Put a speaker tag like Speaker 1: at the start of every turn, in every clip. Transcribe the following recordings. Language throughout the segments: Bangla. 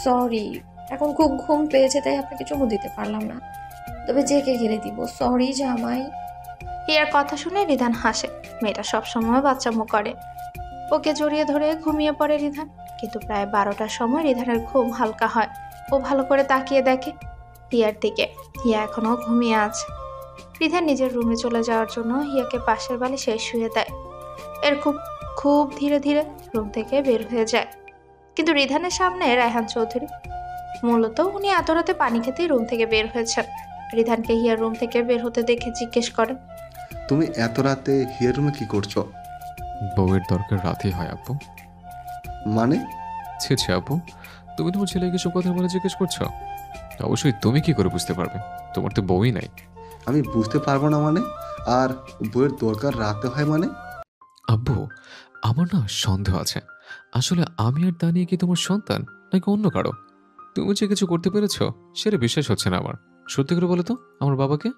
Speaker 1: সরি, এখন খুব ঘুম পেয়েছে তাই আপনাকে চুমু দিতে পারলাম না, তবে জেকে গেলে দিব। সরি জামাই।
Speaker 2: হিয়ার কথা শুনে রিধান হাসে। মেয়েটা সবসময় বাচ্চামো করে। ওকে জড়িয়ে ধরে ঘুমিয়ে পড়ে রিধান। কিন্তু প্রায় 12টার সময় রিধানের ঘুম হালকা হয়। ও ভালো করে তাকিয়ে দেখে হিয়ার দিকে। হিয়া এখনো ঘুমিয়ে আছে। রিধান নিজের রুমে চলে যাওয়ার জন্য হিয়াকে পাশের বালিশে শুয়ে দেয়। এর খুব খুব ধীরে ধীরে রুম থেকে বের হয়ে যায়। কিন্তু রিধানের সামনে রায়হান চৌধুরী। মূলত উনি এত রাতে পানি খেতেই রুম থেকে বের হয়েছেন। রিধানকে হিয়ার রুম থেকে বের হতে দেখে জিজ্ঞেস করে,
Speaker 3: তুমি এত রাতে হিয়ার রুমে কি করছো?
Speaker 4: বউয়ের দরকার রাতেই হয় আপু।
Speaker 3: মানে?
Speaker 4: ছি ছি আপু, তুমি তোমার ছেলেকে সব কথা বলে জিজ্ঞেস করছো? অবশ্যই তুমি কি করে বুঝতে পারবে? তোমার তো বউই নাই।
Speaker 3: আমি বুঝতে পারবো না মানে? আর বইয়ের দরকার রাতে হয় মানে?
Speaker 4: আব্বু, আমার না সন্দেহ আছে। আসলে আমি আর দানিয়ে কি তোমার সন্তান নাকি অন্য কারো? তুমি যে কিছু করতে পেরেছো সেটা বিশ্বাস হচ্ছে না আমার। সত্যি করে বলো তো, আমার বাবাকে।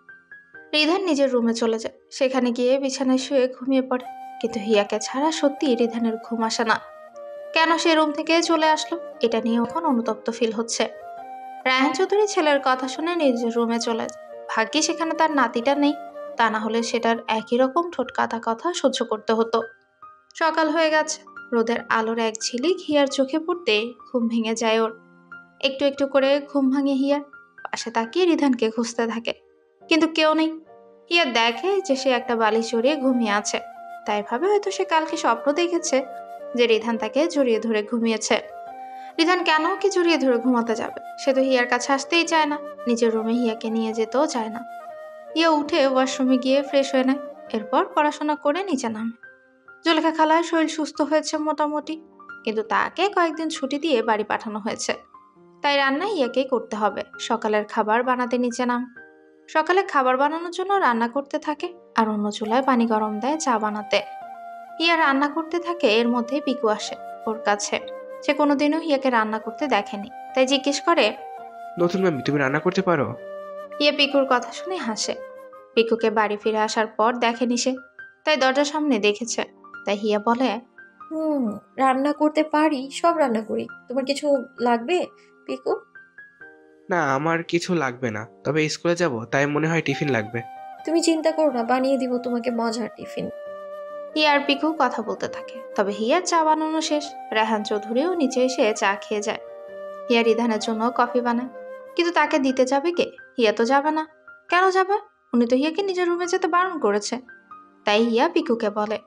Speaker 2: রিধান নিজের রুমে চলে যায়। সেখানে গিয়ে বিছানায় শুয়ে ঘুমিয়ে পড়ে। কিন্তু হিয়াকে ছাড়া সত্যি রিধানের ঘুম আসে না। কেন সে রুম থেকে চলে আসলো, এটা নিয়ে এখন অনুতপ্ত ফিল হচ্ছে। রায়হান চৌধুরী ছেলের কথা শুনে নিজের রুমে চলে যায়। ভাগ্যে সেখানে তার নাতিটা নেই, তা না হলে সেটার একই রকম ঠোঁট কাটা কথা সহ্য করতে হতো। সকাল হয়ে গেছে। রোদের আলোর এক ঝিলিক হিয়ার চোখে পড়তে ঘুম ভেঙে যায় ওর। একটু একটু করে ঘুম ভাঙে হিয়ার। পাশে তাকিয়ে রিধানকে খুঁজতে থাকে, কিন্তু কেউ নেই। হিয়া দেখে যে সে একটা বালিশ জড়িয়ে ঘুমিয়ে আছে। তাই ভাবে হয়তো সে কালকে স্বপ্ন দেখেছে যে রিধান তাকে জড়িয়ে ধরে ঘুমিয়েছে। রিধান কেন ওকে জড়িয়ে ধরে ঘুমাতে যাবে? সে তো হিয়ার কাছে আসতেই চায় না, নিজের রুমে হিয়াকে নিয়ে যেতেও চায় না। হিয়া উঠে ওয়াশরুমে গিয়ে ফ্রেশ হয়ে নেয়। এরপর পড়াশোনা করে নিচে নামে। জুলেখা খালার শরীর সুস্থ হয়েছে মোটামুটি, কিন্তু তাকে কয়েকদিন ছুটি দিয়ে বাড়ি পাঠানো হয়েছে। তাই রান্না হিয়াকেই করতে হবে। সকালের খাবার বানাতে নিচে নাম। সকালে খাবার বানানোর জন্য রান্না করতে থাকে, আর অন্য চুলায় পানি গরম দেয় চা বানাতে। হিয়া রান্না করতে থাকে, এর মধ্যে পিকু আসে ওর কাছে। সে কোনোদিনও হিয়াকে রান্না করতে দেখেনি, তাই জিজ্ঞেস করে,
Speaker 5: নতুন মামি, তুমি রান্না করতে পারো?
Speaker 2: হিয়া পিকুর কথা শুনে হাসে। পিকুকে বাড়ি ফিরে আসার পর দেখেনি সে, তাই দরজার সামনে দেখেছে। তাই হিয়া বলে,
Speaker 1: হুম, রান্না করতে পারি, সব রান্না করি। তোমার কিছু লাগবে পিকু?
Speaker 5: না, আমার কিছু লাগবে না, তবে স্কুলে যাব তাই মনে হয় টিফিন লাগবে।
Speaker 1: তুমি চিন্তা করো না, বানিয়ে দিব তোমাকে মজার টিফিন।
Speaker 2: হিয়া আর পিকু কথা বলতে থাকে। তবে হিয়ার চা বানানো শেষ। রেহান চৌধুরীও নিচে এসে চা খেয়ে যায়। হিয়া রিধানের জন্য কফি বানায়, কিন্তু তাকে দিতে যাবে কে? হিয়া তো যাবে না। কেন যাবে? উনি তো হিয়াকে নিজের রুমে যেতে বারণ করেছে। তাই হিয়া পিকুকে বলে,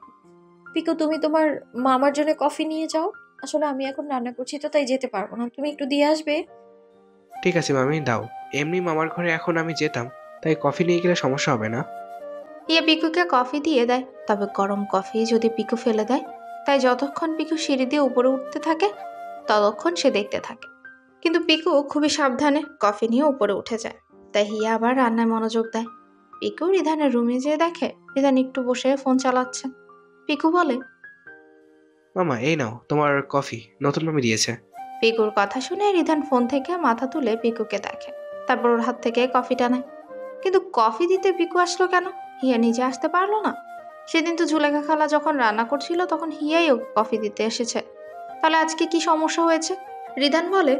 Speaker 1: পিকু, তুমি তোমার মামার জন্য কফি নিয়ে যাও। আসলে আমি এখন রান্না করছি তো তাই যেতে পারবো না, তুমি একটু দিয়ে আসবে।
Speaker 5: ঠিক আছে মামি, দাও। এমনি মামার ঘরে এখন আমি যেতাম, তাই কফি নিয়ে গেলে সমস্যা হবে না।
Speaker 2: হিয়া পিকুকে কফি দিয়ে দেয়। তবে গরম কফি যদি পিকু ফেলে দেয়। তাই যতক্ষণ পিকু সিঁড়ি দিয়ে উপরে উঠতে থাকে ততক্ষণ সে দেখতে থাকে। কিন্তু পিকু খুবই সাবধানে কফি নিয়ে উপরে উঠে যায়। তাই হিয়া আবার রান্নায় মনোযোগ দেয়। পিকু রিধানের রুমে যেয়ে দেখে রিধান একটু বসে ফোন চালাচ্ছে। পিকু বলে,
Speaker 5: মামা, এই নাও তোমার কফি, নতুন মামি দিয়েছে।
Speaker 2: পিকুর কথা শুনে রিধান ফোন থেকে মাথা তুলে পিকুকে দেখে। তারপর ওর হাত থেকে কফিটা নেয়। কিন্তু কফি দিতে পিকু আসলো কেন? হিয়া নিজে আসতে পারলো না? সেদিন তো জুলেখা খালা যখন রান্না করছিল তখন হিয়াই ও কফি দিতে এসেছে। তাহলে আজকে কি সমস্যা হয়েছে? রিধান বলে,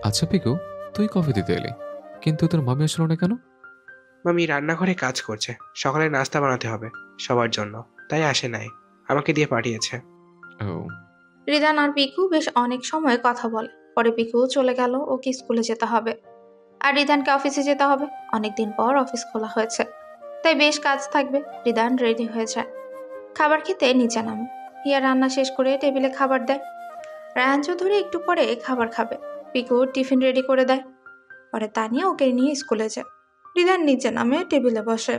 Speaker 4: আচ্ছা পিকু, তুই কফি দিতে এলি, কিন্তু তোর মামি আসলো না কেন?
Speaker 5: মামি রান্নাঘরে কাজ করছে, সকালে নাস্তা বানাতে হবে সবার জন্য, তাই আসে নাই, আমাকে দিয়ে পাঠিয়েছে।
Speaker 4: ও।
Speaker 2: রিধান আর পিকু বেশ অনেক সময় কথা বলে। পরে পিকু চলে গেল, ওকে স্কুলে যেতে হবে। আর রিধানকে অফিসে যেতে হবে। অনেকদিন পর অফিস খোলা হয়েছে, তাই বেশ কাজ থাকবে। রিধান রেডি হয়ে যায়। খাবার খেতে নিচে নামে। হিয়া রান্না শেষ করে টেবিলে খাবার দেয়। রায়হান চৌধুরী একটু পরে খাবার খাবে। পিকু টিফিন রেডি করে দেয়। পরে তানিয়া ওকে নিয়ে স্কুলে যায়। রিধান নিচে নামে টেবিলে বসে।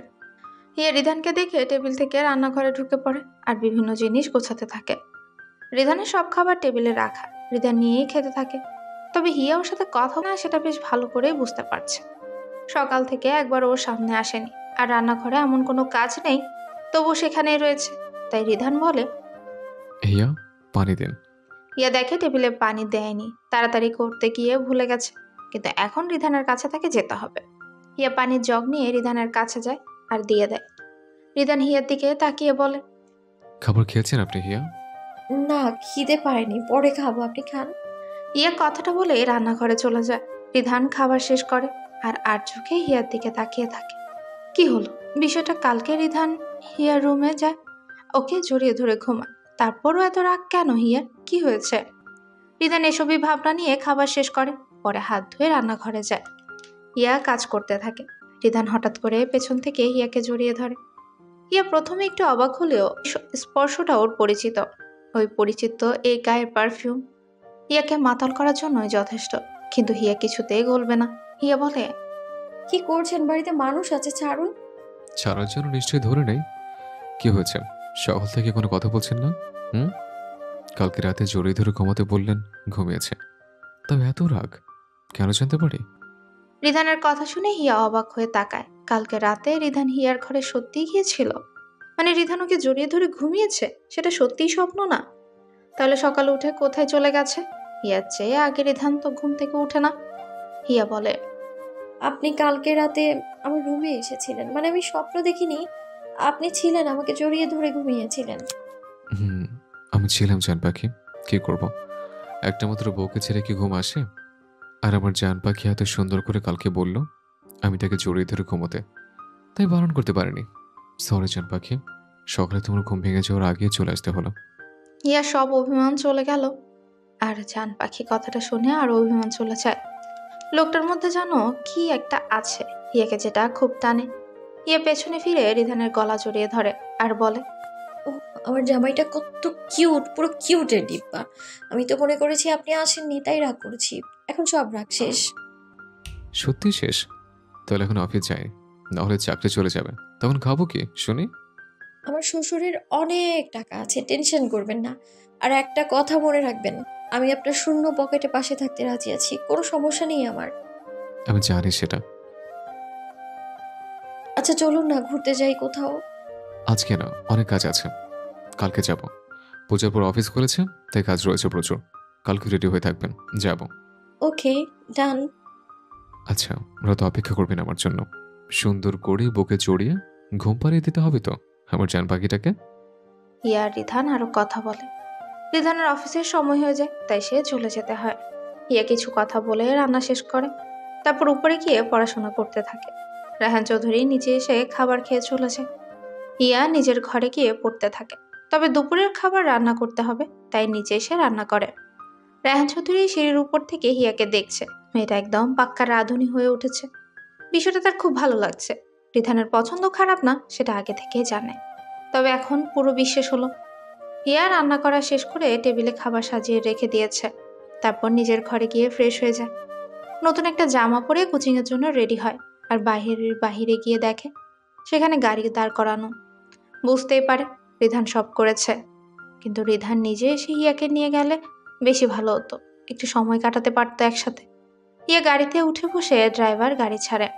Speaker 2: হিয়া রিধানকে দেখে টেবিল থেকে রান্নাঘরে ঢুকে পড়ে আর বিভিন্ন জিনিস গোছাতে থাকে। রিধানের সব খাবার টেবিলে রাখা। রিধান নিয়েই খেতে থাকে। তবে হিয়া ওর সাথে কথা না সেটা বেশ ভালো করেই বুঝতে পারছে। সকাল থেকে একবার ওর সামনে আসেনি, আর রান্নাঘরে এমন কোনো কাজ নেই, তবু সেখানেই রয়েছে। তাই রিধান বলে,
Speaker 4: হিয়া, পানি দিন।
Speaker 2: হিয়া দেখে টেবিলে পানি দেয়নি, তাড়াতাড়ি করতে গিয়ে ভুলে গেছে। কিন্তু এখন রিধানের কাছে তাকে যেতে হবে। হিয়া পানির জগ নিয়ে রিধানের কাছে যায় আর দিয়ে দেয়। রিধান হিয়ার দিকে তাকিয়ে বলে,
Speaker 4: খাবার খেয়েছেন আপনি হিয়া?
Speaker 1: না, খিদে পারেনি, পরে খাবো, আপনি খান।
Speaker 2: হিয়া কথাটা বলে রান্নাঘরে চলে যায়। রিধান খাবার শেষ করে আর চোখে হিয়ার দিকে তাকিয়ে থাকে। কি হলো? বিষয়টা কালকে রিধান হিয়ার রুমে যায়, ওকে জড়িয়ে ধরে ঘুমায়। তারপরও এত রাগ কেন হিয়ার? কি হয়েছে? রিধান এসবই ভাবনা নিয়ে খাবার শেষ করে, পরে হাত ধুয়ে রান্নাঘরে যায়। হিয়া কাজ করতে থাকে। রিধান হঠাৎ করে পেছন থেকে হিয়াকে জড়িয়ে ধরে। হিয়া প্রথমে একটু অবাক হলেও স্পর্শটা ওর পরিচিত। ওই পরিচিত এই গায়ের পারফিউম হিয়াকে মাতাল করার জন্যই যথেষ্ট। কিন্তু হিয়া কিছুতেই গলবে না। হিয়া বলে,
Speaker 1: কি করছেন? বাড়িতে মানুষ আছে, ছাড়ুন।
Speaker 4: ছাড়ার জন্য নিশ্চয়ই ধরে নেই। কি হয়েছে? সকাল থেকে কোনো কথা বলছেন না? হুম? কালকে রাতে জড়িয়ে ধরে ঘুমাতে বললেন, ঘুমিয়েছে। তবে এত রাগ কেন জানতে পারি?
Speaker 2: রিধানের কথা শুনে হিয়া অবাক হয়ে তাকায়। কালকে রাতে রিধান হিয়ার ঘরে সত্যিই গিয়েছিল? মানে রিধান ওকে জড়িয়ে ধরে ঘুমিয়েছে? সেটা সত্যিই স্বপ্ন না? তাহলে সকালে উঠে কোথায় চলে গেছে? হিয়ার চেয়ে আগে রিধান তো ঘুম থেকে উঠে না। হিয়া বলে,
Speaker 1: আপনি কালকে রাতে আমার রুমে এসেছিলেন, মানে আমি স্বপ্ন দেখিনি। আপনি ছিলেন, আমাকে জড়িয়ে ধরে ঘুমিয়েছিলেন।
Speaker 4: হুম, আমি ছিলাম জান পাখি। কি করব? একটা মাত্র বউকে ছেড়ে কি ঘুম আসে? আর আমার জান পাখি এত সুন্দর করে কালকে বলল আমি তাকে জড়িয়ে ধরে ঘুমোতে, তাই বারণ করতে পারিনি। সরি জান পাখি, সকালে তোমার ঘুম ভেঙে যাওয়ার আগে চলে আসতে হলো।
Speaker 2: হিয়া সব অভিমান চলে গেল। আর জান পাখি কথাটা শুনে আর অভিমান চলে যায়। লোকটার মধ্যে জানো কি একটা আছে, হিয়াকে যেটা খুব টানে। হিয়া পেছনে ফিরে রিধানের গলা জড়িয়ে ধরে আর বলে,
Speaker 1: ও, আমার জামাইটা কত কিউট, পুরো কিউটের ডিব্বা। আমি তো মনে করেছি আপনি আসেননি, তাই রাগ করেছি। এখন সব রাগ শেষ।
Speaker 4: সত্যি শেষ? তাহলে এখন অফিস যাই, নাহলে চাকরি চলে যাবে। তখন খাবো কি শুনি?
Speaker 1: আমার শ্বশুরের অনেক টাকা আছে, টেনশন করবেন না। আর একটা কথা মনে রাখবেন, আমি আপনার শূন্য পকেটে পাশে থাকতে রাজি আছি, কোনো সমস্যা নেই আমার।
Speaker 4: আমি জানি সেটা।
Speaker 1: আচ্ছা চলুন না, ঘুরতে যাই কোথাও।
Speaker 4: আজকে না, অনেক কাজ আছে, কালকে যাব। পূজার পর অফিস খুলেছে, তাই কাজ রয়েছে প্রচুর। কালকে রেডি হয়ে থাকবেন, যাব।
Speaker 1: ওকে, ডান।
Speaker 4: আচ্ছা, রাত অপেক্ষা করবেন আমার জন্য। সুন্দর করে বুকে জড়িয়ে ঘুম পাড়িয়ে দিতে হবে তো আমার জান পাখিটাকে।
Speaker 2: হিয়া আর রিধান আরো কথা বলে। রিধানের অফিসের সময় হয়ে যায়, তাই সে চলে যেতে হয়। হিয়া কিছু কথা বলে রান্না শেষ করে, তারপর উপরে গিয়ে পড়াশোনা করতে থাকে। রায়হান চৌধুরী নিচে এসে খাবার খেয়ে চলেছে। হিয়া নিজের ঘরে গিয়ে পড়তে থাকে। তবে দুপুরের খাবার রান্না করতে হবে, তাই নিচে এসে রান্না করে। রায়হান চৌধুরী সিঁড়ির উপর থেকে হিয়াকে দেখছে। মেয়েটা একদম পাক্কা রাঁধুনি হয়ে উঠেছে। বিষয়টা তার খুব ভালো লাগছে। রিধানের পছন্দ খারাপ না, সেটা আগে থেকেই জানে। তবে এখন পুরো বিশ্বাস হলো। হিয়া রান্না করা শেষ করে টেবিলে খাবার সাজিয়ে রেখে দিয়েছে। তারপর নিজের ঘরে গিয়ে ফ্রেশ হয়ে যায়। নতুন একটা জামা পরে কোচিং এর জন্য রেডি হয়। আর বাহিরে গিয়ে দেখে সেখানে গাড়ি দাঁড় করানো। বুঝতেই পারে রিধান সব করেছে। কিন্তু রিধান নিজে এসে হিয়াকে নিয়ে গেলে বেশি ভালো হতো। একটু সময় কাটাতে পারতো একসাথে। হিয়া গাড়িতে উঠে বসে ড্রাইভার গাড়ি ছাড়ে।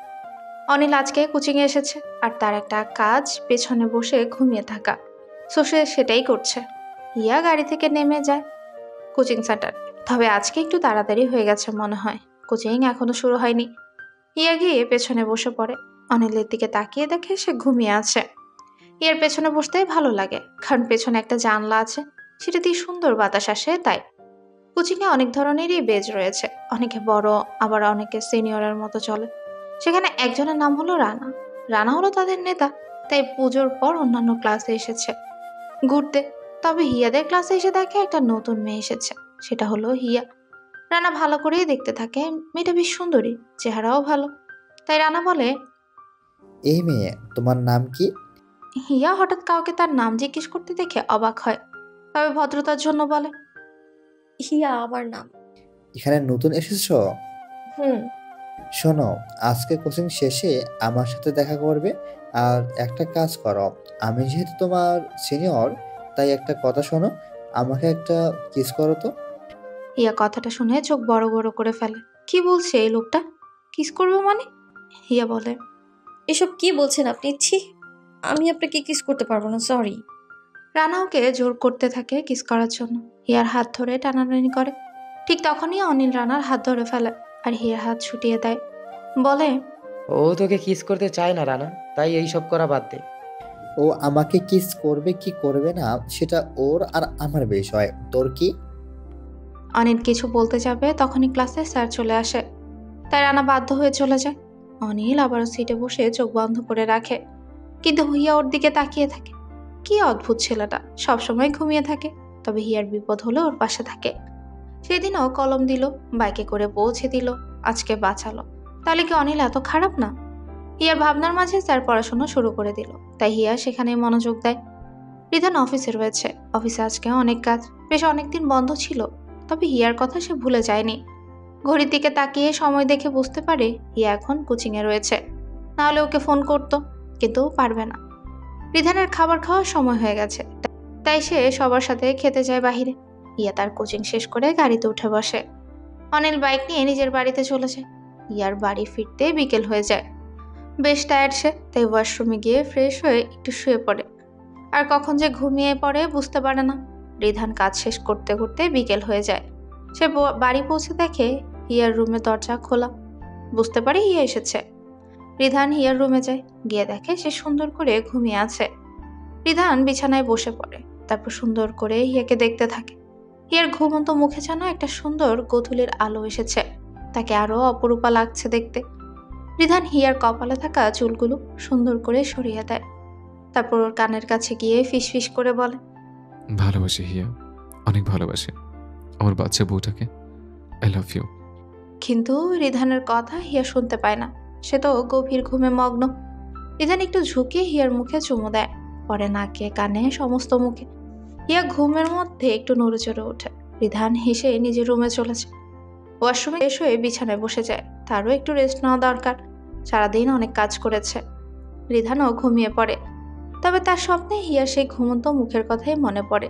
Speaker 2: অনিল আজকে কোচিং এ এসেছে আর তার একটা কাজ পেছনে বসে ঘুমিয়ে থাকা। সো সে সেটাই করছে। হিয়া গাড়ি থেকে নেমে যায় কোচিং সেন্টার। তবে আজকে একটু তাড়াতাড়ি হয়ে গেছে মনে হয়, কোচিং এখনো শুরু হয়নি। হিয়া গিয়ে পেছনে বসে পড়ে। অনিলের দিকে তাকিয়ে দেখে সে ঘুমিয়ে আছে। হিয়ার পেছনে বসতেই ভালো লাগে, কারণ পেছনে একটা জানলা আছে, সেটা দিয়ে সুন্দর বাতাস আসে। তাই কোচিংয়ে অনেক ধরনেরই বেজ রয়েছে, অনেকে বড়, আবার অনেকে সিনিয়রের মতো চলে। সেখানে একজনের নাম হলো রানা। রানা হলো তাদের নেতা, তাই পুজোর পর অন্যান্য ক্লাসে এসেছে ঘুরতে। তবে হিয়াদের ক্লাসে এসে দেখে একটা নতুন মেয়ে এসেছে, সেটা হলো হিয়া। রানা ভালো করেই দেখতে থাকে, মেয়েটা বেশ সুন্দরী, চেহারাও ভালো। তাই রানা বলে,
Speaker 6: এই মেয়ে, তোমার নাম কি?
Speaker 2: হিয়া হঠাৎ কাউকে তার নাম জিজ্ঞেস করতে দেখে অবাক হয়, তবে ভদ্রতার জন্য বলে,
Speaker 1: হিয়া আমার নাম।
Speaker 6: এখানে নতুন এসেছো?
Speaker 1: হুম।
Speaker 6: শোনো, আজকে কোচিং শেষে আমার সাথে দেখা করবে। আর একটা কাজ করো, আমি যেহেতু তোমার সিনিয়র, তাই একটা কথা শোনো, আমাকে একটা কিস করো তো।
Speaker 2: হিয়া কথাটা শুনে চোখ বড় বড় করে ফেলে। কি বলছে এই লোকটা? কিস করবে মানে? হিয়া বলে,
Speaker 1: এসব কি বলছেন আপনি? ছি, আমি আপনাকে কিস করতে পারবো না, সরি।
Speaker 2: রানা ওকে জোর করতে থাকে কিস করার জন্য। হিয়ার হাত ধরে টানাটানি করে। ঠিক তখনই অনিল রানার হাত ধরে ফেলে আর হিয়ার হাত ছুটিয়ে দেয়। বলে,
Speaker 7: ও তোকে কিস করতে চায় না রানা, তাই এইসব করা বাদ দে।
Speaker 6: ও আমাকে কিস করবে কি করবে না সেটা ওর আর আমার বিষয়, তোর কি?
Speaker 2: অনিল কিছু বলতে যাবে তখনই ক্লাসে স্যার চলে আসে, তাই রানা বাধ্য হয়ে চলে যায়। অনিল আবারও সিটে বসে চোখ বন্ধ করে রাখে, কিন্তু হিয়া ওর দিকে তাকিয়ে থাকে। কি অদ্ভুত ছেলেটা, সবসময় ঘুমিয়ে থাকে, তবে হিয়ার বিপদ হলে ওর পাশে থাকে। সেদিনও কলম দিল, বাইকে করে পৌঁছে দিল, আজকে বাঁচালো। তাহলে কি অনিল এত খারাপ না? হিয়ার ভাবনার মাঝে স্যার পড়াশোনা শুরু করে দিল, তাই হিয়া সেখানেই মনোযোগ দেয়। রিধান অফিসে রয়েছে, অফিসে আজকে অনেক কাজ, বেশ অনেকদিন বন্ধ ছিল, তবে হিয়ার কথা সে ভুলে যায়নি। ঘড়ির দিকে তাকিয়ে সময় দেখে বুঝতে পারে হিয়া এখন কোচিংয়ে রয়েছে, নাহলে ওকে ফোন করতো, কিন্তু পারবে না। রিধানের খাবার খাওয়ার সময় হয়ে গেছে, তাই সে সবার সাথে খেতে যায় বাহিরে। হিয়া তার কোচিং শেষ করে গাড়িতে উঠে বসে। অনিল বাইক নিয়ে নিজের বাড়িতে চলে যায়। হিয়ার বাড়ি ফিরতে বিকেল হয়ে যায়। বেশ টায়ার্ড সে, তাই ওয়াশরুমে গিয়ে ফ্রেশ হয়ে একটু শুয়ে পড়ে। আর কখন যে ঘুমিয়ে পড়ে বুঝতে পারে না। রিধান কাজ শেষ করতে করতে বিকেল হয়ে যায়। সে বাড়ি পৌঁছে দেখে হিয়ার রুমে দরজা খোলা। বুঝতে পারে হিয়া এসেছে। রিধান হিয়ার রুমে যায়, গিয়ে দেখে সে সুন্দর করে ঘুমিয়ে আছে। রিধান বিছানায় বসে পড়ে, তারপর সুন্দর করে হিয়াকে দেখতে থাকে। হিয়ার ঘুমন্ত মুখে যেন একটা সুন্দর গোধূলির আলো এসেছে, তাকে আরো অপরূপা লাগছে দেখতে। রিধান হিয়ার কপালে থাকা চুলগুলো সুন্দর করে সরিয়ে দেয়, তারপর ওর কানের কাছে গিয়ে ফিসফিস করে বলে,
Speaker 4: ভালোবাসি হিয়া, অনেক ভালোবাসি আমার বাচ্চা বউটাকে। I love you.
Speaker 2: কিন্তু রিধানের কথা হিয়া শুনতে পায় না, সে তো গভীর ঘুমে মগ্ন। রিধান একটু ঝুঁকিয়ে হিয়ার মুখে চুমু দেয়, পরে নাকে কানে সমস্ত মুখে। হিয়া ঘুমের মধ্যে একটু নড়ে চড়ে ওঠে। রিধান হেসে নিজের রুমে চলেছে। ওয়াশরুমে ফ্রেশ হয়ে বিছানায় বসে যায়, তারও একটু রেস্ট নেওয়া দরকার, সারাদিন অনেক কাজ করেছে। রিধানও ঘুমিয়ে পড়ে, তবে তার স্বপ্নে হিয়ার সেই ঘুমন্ত মুখের কথাই মনে পড়ে।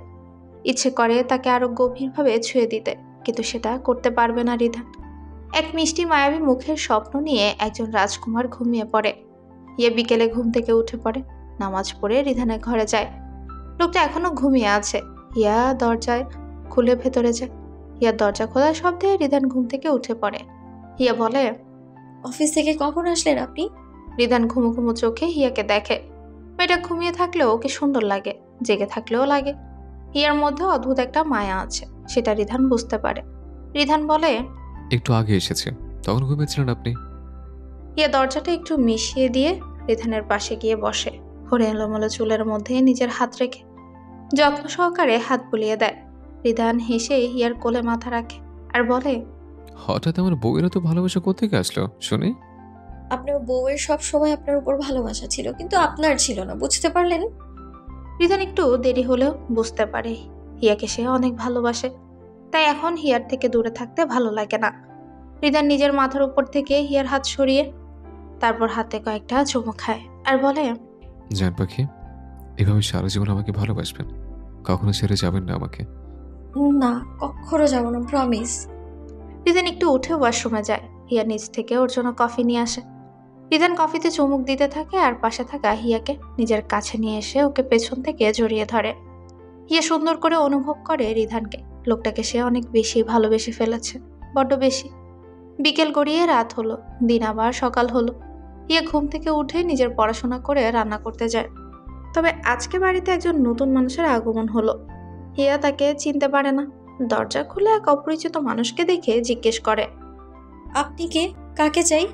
Speaker 2: ইচ্ছে করে তাকে আরো গভীরভাবে ছুঁয়ে দিতে, কিন্তু সেটা করতে পারবে না রিধান। এক মিষ্টি মায়াবী মুখের স্বপ্ন নিয়ে একজন রাজকুমার ঘুমিয়ে পড়ে। হিয়া বিকেলে ঘুম থেকে উঠে পড়ে, নামাজ পড়ে রিধানের ঘরে যায়। লোকটা এখনো ঘুমিয়ে আছে। হিয়া দরজায় খুলে ভেতরে যায়। হিয়ার দরজা খোলার শব্দে রিধান ঘুম থেকে উঠে পড়ে। হিয়া বলে,
Speaker 1: অফিস থেকে কখন আসলেন আপনি?
Speaker 2: রিধান ঘুমো ঘুমো চোখে হিয়াকে দেখে। মেয়েটা ঘুমিয়ে থাকলেও ওকে সুন্দর লাগে, জেগে থাকলেও লাগে। হিয়ার মধ্যে অদ্ভুত একটা মায়া আছে, সেটা রিধান বুঝতে পারে। রিধান বলে,
Speaker 4: একটু আগে এসেছে, তখন ঘুমিয়েছিলেন আপনি।
Speaker 2: হিয়া দরজাটা একটু মিশিয়ে দিয়ে রিধানের পাশে গিয়ে বসে। ভরে এলোমেলো চুলের মধ্যে নিজের হাত রেখে যত্ন সহকারে হাত বুলিয়ে দেয়। রিধান হেসে হিয়ার কোলে মাথা রাখে আর বলে,
Speaker 4: হঠাৎ আমার বউয়েরা তো ভালোবাসা কোত্থেকে আসলো শুনি?
Speaker 1: আপনার বউয়ের সব সময় আপনার উপর ভালোবাসা ছিল, কিন্তু আপনার ছিল না, বুঝতে পারলেন?
Speaker 2: রিধান একটু দেরি হলেও বুঝতে পারে হিয়াকে সে অনেক ভালোবাসে, তাই এখন হিয়ার থেকে দূরে থাকতে ভালো লাগে না। রিধান নিজের মাথার উপর থেকে হিয়ার হাত সরিয়ে তারপর হাতে কয়েকটা চুমু খায় আর বলে,
Speaker 4: জান পাখি, এভাবে সারা জীবন আমাকে ভালোবাসবেন, কখনো ছেড়ে যাবেন না আমাকে।
Speaker 1: না, কখনো যাবো না, প্রমিস।
Speaker 2: রিধান একটু উঠে ওয়াশরুমে যায়। হিয়া নিচ থেকে ওর জন্য কফি নিয়ে আসে। রিধান কফিতে চুমুক দিতে থাকে আর পাশে থাকা হিয়াকে নিজের কাছে নিয়ে এসে ওকে পেছন থেকে জড়িয়ে ধরে। হিয়া সুন্দর করে অনুভব করে রিধানকে, লোকটাকে সে অনেক বেশি ভালোবেসে ফেলেছে, বড্ড বেশি। বিকেল গড়িয়ে রাত হলো, দিন আবার সকাল হলো। হিয়া ঘুম থেকে উঠে নিজের পড়াশোনা করে রান্না করতে যায়। তবে আজকে বাড়িতে একজন নতুন মানুষের আগমন হলো। হিয়া তাকে চিনতে পারে না। দরজা খুলে এক অপরিচিত মানুষকে দেখে জিজ্ঞেস করে,
Speaker 1: আপনি কে? কাকে চাই?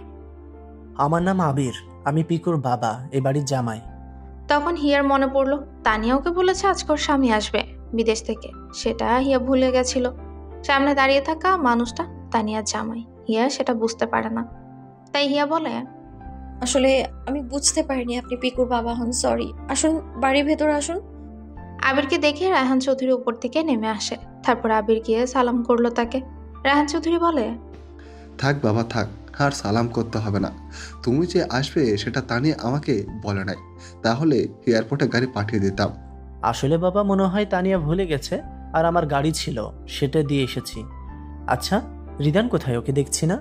Speaker 8: আমার নাম আবির, আমি পিকুর বাবা, এ বাড়ির জামাই।
Speaker 2: তখন হিয়ার মনে পড়লো তানিয়া ওকে বলেছে আজকে ওর স্বামী আসবে বিদেশ থেকে, সেটা হিয়া ভুলে গেছিল। সামনে দাঁড়িয়ে থাকা মানুষটা তানিয়ার জামাই, হিয়া সেটা বুঝতে পারে না। তাই হিয়া বলে,
Speaker 1: আসলে আমি বুঝতে পারিনি আপনি পিকুর বাবা হন, সরি। আসুন, বাড়ির ভেতর আসুন।
Speaker 2: আবিরকে দেখে রায়হান চৌধুরী উপর থেকে নেমে আসে। তারপর আবির গিয়ে সালাম করলো তাকে। রায়হান চৌধুরী বলে,
Speaker 3: থাক বাবা থাক, আর সালাম করতে হবে না। তুমি যে আসবে সেটা তানিয়া আমাকে বলে নাই, তাহলে এয়ারপোর্টে গাড়ি পাঠিয়ে দিতাম।
Speaker 8: আসলে বাবা মনে হয় তানিয়া ভুলে গেছে, আর আমার গাড়ি ছিল সেটা দিয়ে এসেছি। আচ্ছা, রিদান কোথায়? ওকে দেখছি না।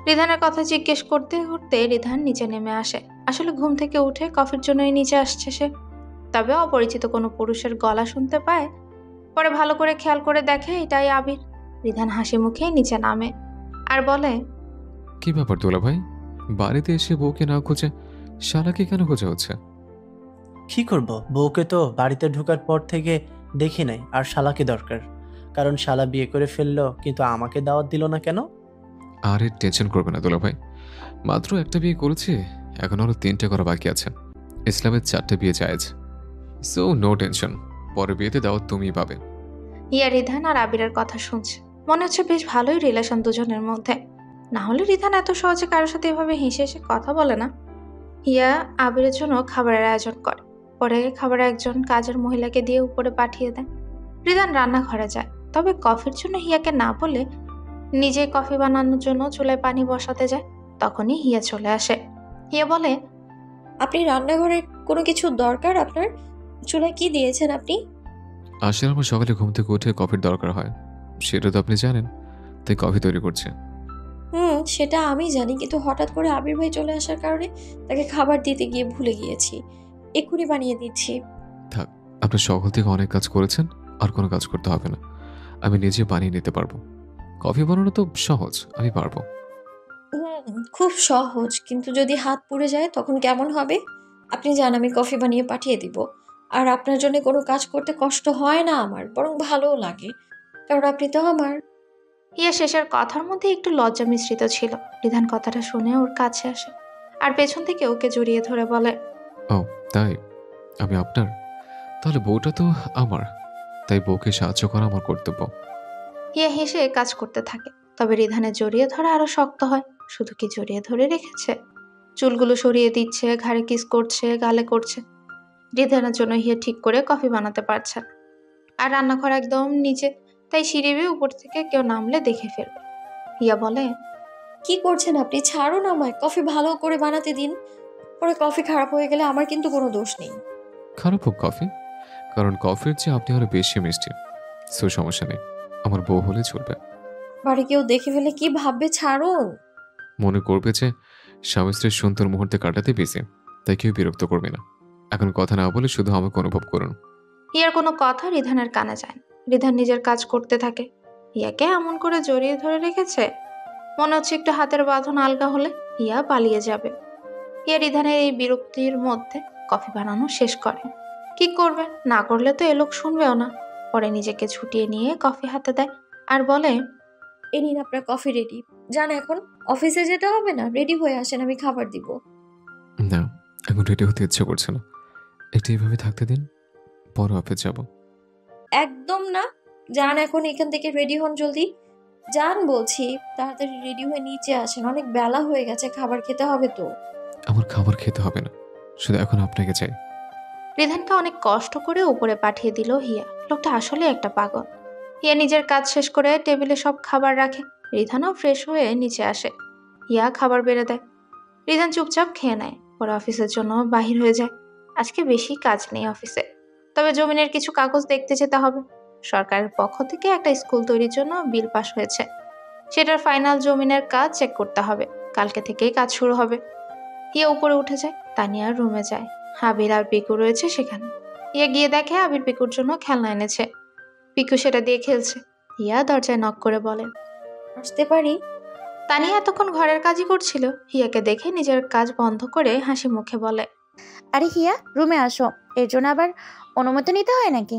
Speaker 2: রিধানের কথা জিজ্ঞেস করতে করতে রিধান নিচে নেমে আসে। আসলে ঘুম থেকে উঠে কফির জন্যই নিচে আসছে সে। তবে অপরিচিত কোনো পুরুষের গলা শুনতে পায়। পরে ভালো করে খেয়াল করে দেখে এটাই আবির। রিধান হাসি মুখে নিচে নামে আর বলে,
Speaker 4: কি ব্যাপার দোলা ভাই, বাড়িতে এসে বউকে না খুঁজে শালাকে কেন খোঁজা হচ্ছে?
Speaker 8: কি করব, বউকে তো বাড়িতে ঢোকার পর থেকে দেখি নাই, আর শালাকে দরকার। কারণ শালা বিয়ে করে ফেললো কিন্তু আমাকে দাওয়াত দিল না কেন?
Speaker 4: আরে টেনশন করবে না দুলা ভাই, মাত্র একটা বিয়ে করেছি, এখন আরো 3টে করা বাকি আছে। ইসলামের 4টে বিয়ে জায়েজ, সো নো টেনশন, পরে বিয়েতে দাওয়াত তুমিই পাবে।
Speaker 2: হিয়া রিধান আর আবিরের কথা শুনছে। মনে হচ্ছে বেশ ভালোই রিলেশন দুজনের মধ্যে। না হলে রিধান এত সহজে কারোর সাথে এভাবে হেসে হেসে কথা বলে না। হিয়া আবিরের জন্য খাবারের আয়োজন করে, পরে খাবার একজন কাজের মহিলাকে দিয়ে উপরে পাঠিয়ে দেয়। রিধান রান্নাঘরে যায়, তবে কফির জন্য হিয়াকে না বলে নিজে কফি বানানোর জন্য চুলায় পানি বসাতে যায়। তখনই হিয়া চলে আসে। হিয়া বলে,
Speaker 1: আপনি রান্নাঘরে কোনো কিছু দরকার আপনার? চুলায় কি দিয়েছেন আপনি?
Speaker 4: আসলে আমার সকালে ঘুম থেকে উঠে কফির দরকার হয়, সেটা তো আপনি জানেন, তাই কফি তৈরি করছে।
Speaker 1: সেটা আমি জানি, কিন্তু হঠাৎ করে আবির ভাই চলে আসার কারণে তাকে খাবার দিতে গিয়ে ভুলে গিয়েছি। এক্ষুনি বানিয়ে দিচ্ছি।
Speaker 4: থাক, আপনার সকাল থেকে অনেক কাজ করেছেন, আর কোনো কাজ করতে হবে না, আমি নিজে বানিয়ে নিতে পারবো। কফি বানানো তো সহজ, আমি পারবো।
Speaker 1: খুব সহজ, কিন্তু যদি হাত পুড়ে যায় তখন কেমন হবে? আপনি জান, আমি কফি বানিয়ে পাঠিয়ে দিব। আর আপনার জন্য কোনো কাজ করতে কষ্ট হয় না আমার, বরং ভালোও লাগে, কারণ আপনি তো আমার।
Speaker 2: হিয়া শেষের কথার মধ্যে একটু লজ্জা মিশ্রিত ছিল। রিধান কথাটা শুনে ওর কাছে আসে আর পেছন থেকে ওকে জড়িয়ে ধরে বলে,
Speaker 4: ও তাই, আমি আপনার? তাহলে বউটা তো আমার, তাই বউকে সাহায্য করা আমার কর্তব্য।
Speaker 2: হিয়া হেসে কাজ করতে থাকে, তবে রিধানের জড়িয়ে ধরা আরো শক্ত হয়। শুধু কি জড়িয়ে ধরে রেখেছে, চুলগুলো সরিয়ে দিচ্ছে, ঘাড়ে কিস করছে, গালে করছে। রিধানের জন্য হিয়া ঠিক করে কফি বানাতে পারছে না। আর রান্নাঘর একদম নিচে, তাই সিঁড়ি বেয়ে উপর থেকে কেউ নামলে দেখে ফেলবে। হিয়া বলে,
Speaker 1: কি করছেন আপনি? ছাড়ুন আমায়, কফি ভালো করে বানাতে দিন। পরে কফি খারাপ হয়ে গেলে আমার কিন্তু কোনো দোষ নেই।
Speaker 4: খারাপ হোক কফি, কারণ কফির চেয়ে আপনি আরো বেশি মিষ্টি, সো সমস্যা নেই, আমার বউ হলে চলবে।
Speaker 1: বাড়ি কেউ দেখে ফেলে কি ভাববে? ছাড়ুন।
Speaker 4: মনে করবে যে স্বামী স্ত্রীর সুন্দর মুহূর্তে কাটাতে বেশি, তাই কেউ বিরক্ত করবে না। এখন কথা না বলে শুধু আমাকে অনুভব করুন।
Speaker 2: হিয়ার কোনো কথা রিধানের কানে যায় না। রিধান নিজের কাজ করতে থাকে। হিয়াকে এমন করে জড়িয়ে ধরে রেখেছে, মনে হচ্ছে একটু হাতের বাঁধন আলগা হলে হিয়া পালিয়ে যাবে। হিয়া রিধানের এই বিরক্তির মধ্যে কফি বানানো শেষ করে। কি করবে, না করলে তো এ লোক শুনবেও না। পরে নিজেকে ছুটিয়ে নিয়ে কফি হাতে দেয় আর বলে,
Speaker 1: এ নিন আপনার কফি রেডি। যান, এখন অফিসে যেতে হবে না, রেডি হয়ে আসেন, আমি খাবার দিব।
Speaker 4: না, এখন রেডি হতে ইচ্ছে করছে না, একটু এইভাবে থাকতে দিন, পরে অফিস যাব।
Speaker 1: একদম না, যান এখন এখান থেকে, রেডি হন জলদি। যান বলছি, তাড়াতাড়ি রেডি হয়ে নিচে আসেন, অনেক বেলা হয়ে গেছে, খাবার খেতে হবে তো।
Speaker 4: আমার খাবার খেতে হবে না, শুধু এখন আপনাকে চাই।
Speaker 2: রিধানকে অনেক কষ্ট করে উপরে পাঠিয়ে দিল হিয়া। লোকটা আসলে একটা পাগল। হিয়া নিজের কাজ শেষ করে টেবিলে সব খাবার রাখে। রিধানও ফ্রেশ হয়ে নিচে আসে। হিয়া খাবার বেড়ে দেয়। রিধান চুপচাপ খেয়ে নেয়। পরে অফিসের জন্য বাহির হয়ে যায়। আজকে বেশি কাজ নেই অফিসে, তবে জমিনের কিছু কাগজ দেখতে যেতে হবে। সরকারের পক্ষ থেকে একটা স্কুল তৈরির জন্য বিল পাস হয়েছে, সেটার ফাইনাল জমিনের কাজ চেক করতে হবে। কালকে থেকেই কাজ শুরু হবে। হিয়া উপরে উঠে যায়, তানিয়ার রুমে যায়। আবির আর পিকু রয়েছে সেখানে। হিয়া গিয়ে দেখে আবির পিকুর জন্য খেলনা এনেছে। পিকু সেটা দিয়ে খেলছে। হিয়া দরজায় নক করে বলে,
Speaker 1: আসতে পারি?
Speaker 2: তানিয়া এতক্ষণ ঘরের কাজই করছিল। হিয়াকে দেখে নিজের কাজ বন্ধ করে হাসি মুখে বলে,
Speaker 9: আরে হিয়া, রুমে আসো। এর জন্য আবার অনুমতি নিতে হয় নাকি?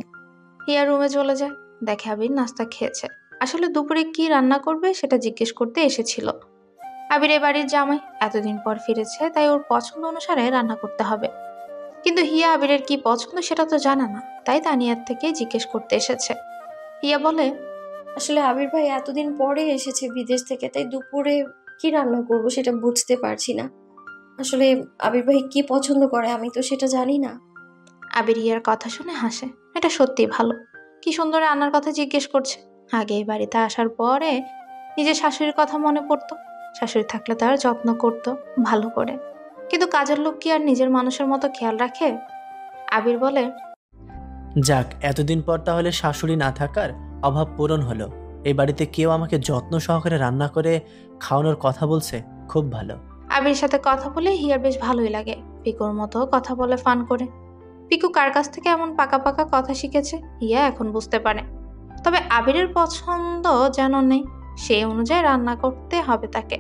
Speaker 2: হিয়া রুমে চলে যায়। দেখে আবির নাস্তা খেয়েছে। আসলে দুপুরে কি রান্না করবে সেটা জিজ্ঞেস করতে এসেছিল। আবির এ বাড়ির জামাই, এতদিন পর ফিরেছে, তাই ওর পছন্দ অনুসারে রান্না করতে হবে। কিন্তু হিয়া আবিরের কি পছন্দ সেটা তো জানা না, তাই তানিয়ার থেকে জিজ্ঞেস করতে এসেছে। হিয়া বলে,
Speaker 1: আসলে আবির ভাই এতদিন পরে এসেছে বিদেশ থেকে, তাই দুপুরে কি রান্না করব সেটা বুঝতে পারছি না। আসলে আবির ভাই কি পছন্দ করে আমি তো সেটা জানি না।
Speaker 2: আবির হিয়ার কথা শুনে হাসে। এটা সত্যি ভালো, কি সুন্দর রান্নার কথা জিজ্ঞেস করছে। আগে এই বাড়িতে আসার পরে নিজের শাশুড়ির কথা মনে পড়তো। শাশুড়ি থাকলে তার যত্ন করতো ভালো করে, কিন্তু কাজের লোক কি আর নিজের মানুষের মতো খেয়াল রাখে? আবির বলে,
Speaker 8: যাক, এতদিন পর তাহলে শাশুড়ি না থাকার অভাব পূরণ হলো। এই বাড়িতে কেউ আমাকে যত্ন সহকারে রান্না করে খাওয়ানোর কথা বলছে, খুব ভালো।
Speaker 2: আবির সাথে কথা বলে হিয়ার বেশ ভালোই লাগে। পিকুর মতো কথা বলে ফান করে। পিকু কার কাছ থেকে এমন পাকা পাকা কথা শিখেছে হিয়া এখন বুঝতে পারে। তবে আবিরের পছন্দ যেন নেই, সেই অনুযায়ী রান্না করতে হবে তাকে।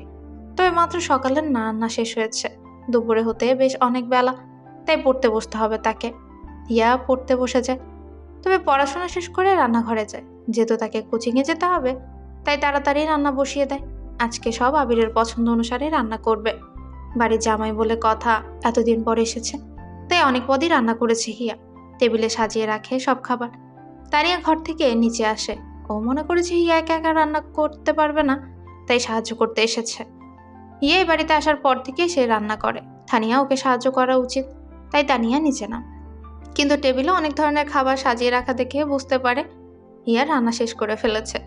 Speaker 2: তবে মাত্র সকালের রান্না শেষ হয়েছে, দুপুরে হতে বেশ অনেক বেলা, তাই পড়তে বসতে হবে তাকে। হিয়া পড়তে বসে যায়। তবে পড়াশোনা শেষ করে রান্নাঘরে যায়। যেহেতু তাকে কোচিংয়ে যেতে হবে, তাই তাড়াতাড়ি রান্না বসিয়ে দেয়। আজকে সব আবিরের পছন্দ অনুসারে রান্না করবে। বাড়ির জামাই বলে কথা, এতদিন পর এসেছে, তাই অনেক পদই রান্না করেছে হিয়া। টেবিলে সাজিয়ে রাখে সব খাবার। তানিয়া ঘর থেকে নিচে আসে। ও মনে করেছে হিয়া একা একা রান্না করতে পারবে না, তাই সাহায্য করতে এসেছে। হিয়া এই বাড়িতে আসার পর থেকে সে রান্না করে। তানিয়া ওকে সাহায্য করা উচিত, তাই তানিয়া নিচে নাম। কিন্তু টেবিলে অনেক ধরনের খাবার সাজিয়ে রাখা দেখে বুঝতে পারে হিয়া রান্না শেষ করে ফেলেছে।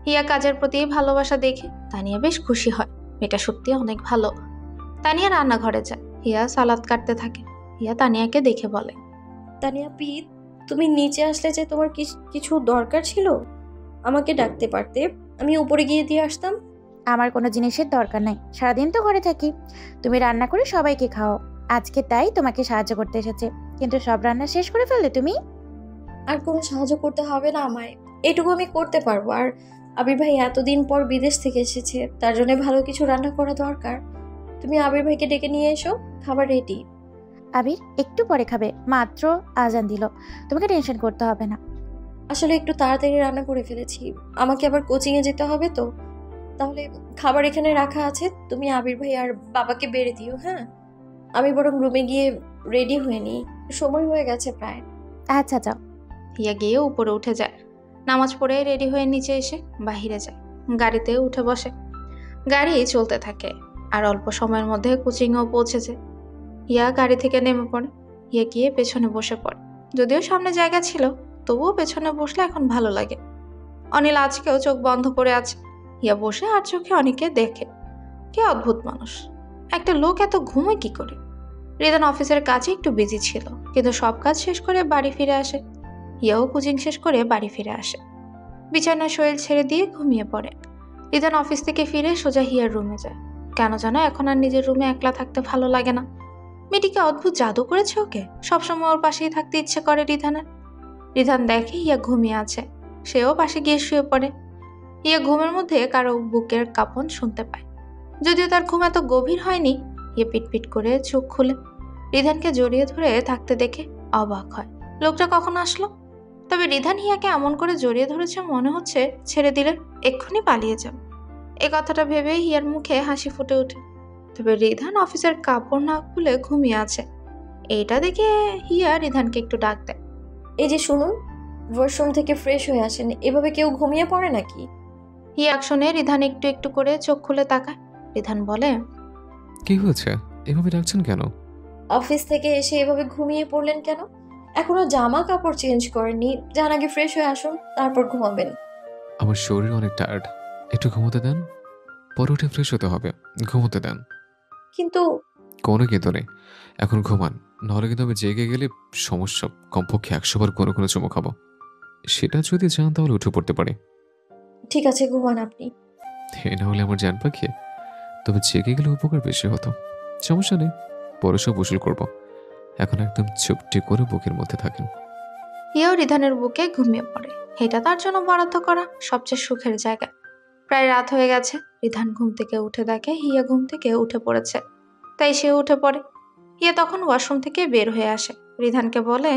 Speaker 2: হিয়া কাজের প্রতি ভালোবাসা দেখে তানিয়া বেশ খুশি হয়। এটা সত্যি অনেক ভালো। তানিয়া রান্নাঘরে যায়। হিয়া সালাদ কাটতে থাকে। হিয়া তানিয়াকে দেখে বলে,
Speaker 1: তানিয়া পিত, তুমি নিচে আসলে যে তোমার কিছু দরকার ছিল, আমাকে ডাকতে পারতে, আমি উপরে গিয়ে দিয়ে আসতাম।
Speaker 9: আমার কোনো জিনিসের দরকার নাই, সারাদিন তো ঘরে থাকি। তুমি রান্না করে সবাইকে খাও। আজকে তাই তোমাকে সাহায্য করতে এসেছে, কিন্তু সব রান্না শেষ করে ফেললে তুমি।
Speaker 1: আর কোনো সাহায্য করতে হবে না আমায়, এটুকু আমি করতে পারবো। আর আবির ভাই এতদিন পর বিদেশ থেকে এসেছে, তার জন্য ভালো কিছু রান্না করা দরকার। তুমি আবির ভাইকে ডেকে নিয়ে এসো, খাবার রেডি।
Speaker 9: আবির একটু পরে খাবে, মাত্র আজান দিল, তোমাকে টেনশন করতে হবে না।
Speaker 1: আসলে একটু তাড়াতাড়ি রান্না করে ফেলেছি, আমাকে আবার কোচিংয়ে যেতে হবে তো। তাহলে খাবার এখানে রাখা আছে, তুমি আবির ভাই আর বাবাকে বেড়ে দিও। হ্যাঁ, আমি বরং রুমে গিয়ে রেডি হয়ে নিই, সময় হয়ে গেছে প্রায়।
Speaker 9: আচ্ছা যাও।
Speaker 2: হিয়া গিয়ে উপরে উঠে যায়। নামাজ পড়ে রেডি হয়ে নিচে এসে বাহিরে যায়। গাড়িতে উঠে বসে। গাড়ি চলতে থাকে। আর অল্প সময়ের মধ্যে কোচিংয়েও পৌঁছেছে। হিয়া গাড়ি থেকে নেমে পড়ে। হিয়া গিয়ে পেছনে বসে পড়ে। যদিও সামনে জায়গা ছিল, তবুও পেছনে বসলে এখন ভালো লাগে। অনিল আজকেও চোখ বন্ধ করে আছে। হিয়া বসে আর চোখে অনেকে দেখে। কি অদ্ভুত মানুষ, একটা লোক এত ঘুমোয় কি করে। রিদান অফিসের কাজে একটু বিজি ছিল, কিন্তু সব কাজ শেষ করে বাড়ি ফিরে আসে। হিয়াও কোচিং শেষ করে বাড়ি ফিরে আসে। বিছানায় শরীর ছেড়ে দিয়ে ঘুমিয়ে পড়ে। রিদান অফিস থেকে ফিরে সোজা হিয়ার রুমে যায়। কেন জানো এখন আর নিজের রুমে একলা থাকতে ভালো লাগে না। মেয়েটিকে অদ্ভুত জাদু করেছে ওকে, সবসময় ওর পাশেই থাকতে ইচ্ছে করে রিধানের। রিধান দেখে হিয়া ঘুমিয়ে আছে, সেও পাশে গিয়ে শুয়ে পড়ে। হিয়া ঘুমের মধ্যে কারো বুকের কাঁপন শুনতে পায়। যদিও তার ঘুম এত গভীর হয়নি, হিয়া পিটপিট করে চোখ খুলে রিধানকে জড়িয়ে ধরে থাকতে দেখে অবাক হয়। লোকটা কখন আসলো? তবে রিধান হিয়াকে এমন করে জড়িয়ে ধরেছে, মনে হচ্ছে ছেড়ে দিলে এক্ষুনি পালিয়ে যাবে। এ কথাটা ভেবে হিয়ার মুখে হাসি ফুটে ওঠে। তবে রিধান অফিসের কাপড় না খুলে ঘুমিয়ে আছে। এইটা দেখে হিয়া রিধানকে একটু ডাক দেয়।
Speaker 1: এই যে শুনুন, ওয়াশরুম থেকে ফ্রেশ হয়ে আসেন, এভাবে কেউ ঘুমিয়ে পড়ে নাকি?
Speaker 2: হিয়া শুনে রিধান একটু একটু করে চোখ খুলে তাকায়। রিধান বলে,
Speaker 4: কি হয়েছে, এভাবে ডাকছেন কেন?
Speaker 1: অফিস থেকে এসে এভাবে ঘুমিয়ে পড়লেন কেন? এখনো জামা কাপড় চেঞ্জ করেননি, যান আগে ফ্রেশ হয়ে আসুন, তারপর ঘুমাবেন।
Speaker 4: আমার শরীর অনেক টায়ার্ড, একটু ঘুমোতে দেন, পরে উঠে ফ্রেশ হতে হবে। ঘুমোতে দেন।
Speaker 1: কিন্তু
Speaker 4: কোনো কিন্তু নেই, এখন ঘুমান, নাহলে কিন্তু আমি জেগে গেলে সমস্যা। কমপক্ষে 100 বার কোনো কোনো চুমো খাবো। সেটা যদি চান তাহলে উঠে পড়তে পারি।
Speaker 1: ঠিক আছে, ঘুমান আপনি।
Speaker 4: এ না হলে আমার জান পাখি, তবে জেগে গেলে উপকার বেশি হতো। সমস্যা নেই, পরে সব উসুল করবো। এখন একদম চুপটি করে বুকের মধ্যে থাকেন।
Speaker 2: হিয়াও রিধানের বুকে ঘুমিয়ে পড়ে। এটা তার জন্য বরাদ্দ করা সবচেয়ে সুখের জায়গা। প্রায় রাত হয়ে গেছে। রিধান ঘুম থেকে উঠে দেখে হিয়া ঘুম থেকে উঠে পড়েছে, তাই সে উঠে পড়ে। হিয়া তখন ওয়াশরুম থেকে বের হয়ে আসে। রিধানকে বলে,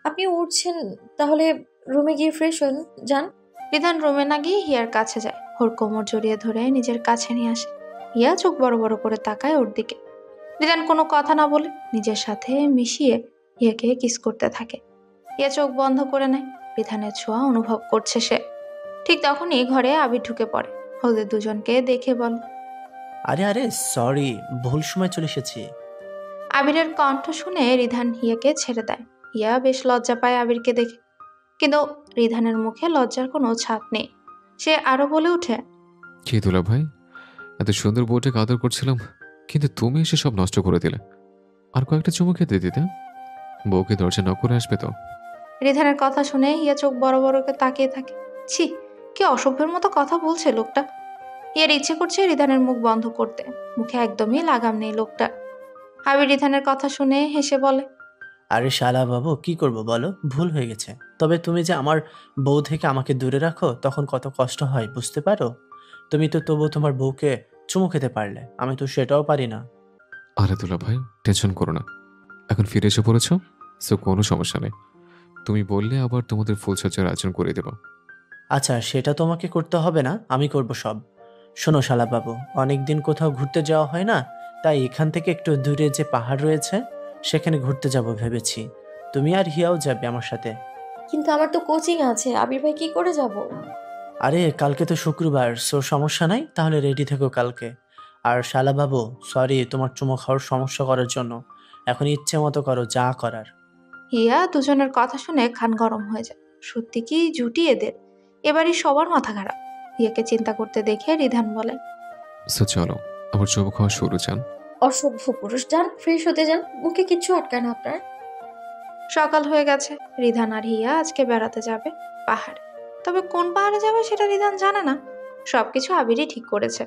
Speaker 1: আপনি উঠছেন, তাহলে রুমে গিয়ে ফ্রেশ হন, যান।
Speaker 2: রিধান রুমে না গিয়ে হিয়ার কাছে যায়। ওর কোমর জড়িয়ে ধরে নিজের কাছে নিয়ে আসে। হিয়া চোখ বড় বড় করে তাকায় ওর দিকে। রিধান কোনো কথা না বলে নিজের সাথে মিশিয়ে হিয়াকে কিস করতে থাকে। হিয়া চোখ বন্ধ করে নেয়। রিধানের ছোঁয়া অনুভব করছে সে। ঠিক তখনই ঘরে আবির ঢুকে পড়ে। ওদের দুজনকে দেখে বলে,
Speaker 8: আরে আরে সরি, ভুল সময় চলে এসেছি।
Speaker 2: আবিরের কণ্ঠ শুনে রিধান হিয়াকে ছেড়ে দেয়। হিয়া বেশ লজ্জা পায় আবিরকে দেখে, কিন্তু রিধানের মুখে লজ্জার কোনো ছাপ নেই। সে আরো বলে ওঠে,
Speaker 4: কি দুলা ভাই, এত সুন্দর বউটাকে আদর করছিলাম, কিন্তু তুমি এসে সব নষ্ট করে দিলে। আর কয়েকটা চুমু খেতে দিতে, বউকে দরজা নক করে আসবে তো।
Speaker 2: রিধানের কথা শুনে হিয়া চোখ বড় বড় করে তাকিয়ে থাকে। ছি, কি অসভ্যের মতো কথা বলছে লোকটা। হিয়ার ইচ্ছে করছে রিধানের মুখ বন্ধ করতে, মুখে একদমই লাগাম নেই লোকটা। আবির রিধানের কথা শুনে হেসে বলে,
Speaker 8: আরে শালা বাবু, কি করব বলো, ভুল হয়ে গেছে। তবে তুমি যে আমার বউ থেকে আমাকে দূরে রাখো, তখন কত কষ্ট হয় বুঝতে পারো? তুমি তো তবু তোমার বউকে চুমু খেতে পারলে, আমি তো সেটাও পারি না।
Speaker 4: আরে দুলা ভাই, টেনশন করো না, এখন ফিরে এসে পড়েছ, সো কোনো সমস্যা নেই। তুমি বললে আবার তোমাদের ফুলসজ্জার আয়োজন করে দেব।
Speaker 8: আচ্ছা, সেটা তোমাকে করতে হবে না, আমি করব সব। শোনো শালাবাবু, অনেকদিন কোথাও ঘুরতে যাওয়া হয় না, তাই এখান থেকে একটু দূরে যে পাহাড় রয়েছে সেখানে ঘুরতে যাব ভেবেছি। তুমি আর হিয়াও যাবে আমার সাথে।
Speaker 1: কিন্তু আমার তো কোচিং আছে, আবির ভাই কি করে যাব?
Speaker 8: আরে কালকে তো শুক্রবার, সো সমস্যা নাই, তাহলে রেডি থেকো কালকে। আর শালাবাবু, সরি তোমার চুমো খাওয়ার সমস্যা করার জন্য। এখন ইচ্ছে মতো করো যা করার।
Speaker 2: হিয়া দুজনের কথা শুনে খান গরম হয়ে যায়। সত্যি কি জুটি এদের, এবারই সবার মাথা খারাপ। হিয়াকে চিন্তা করতে দেখে রিধান বলে,
Speaker 4: সো চলো, আবার চুমু খাওয়া শুরু চান।
Speaker 1: অসভ্য পুরুষ, যান ফ্রেশ হতে যান, মুখে কিচ্ছু আটকায় না আপনার।
Speaker 2: সকাল হয়ে গেছে। রিধান আর হিয়া আজকে বেড়াতে যাবে পাহাড়ে। তবে কোন পাহাড়ে যাবে সেটা রিধান জানে না। সবকিছু আবিরই ঠিক করেছে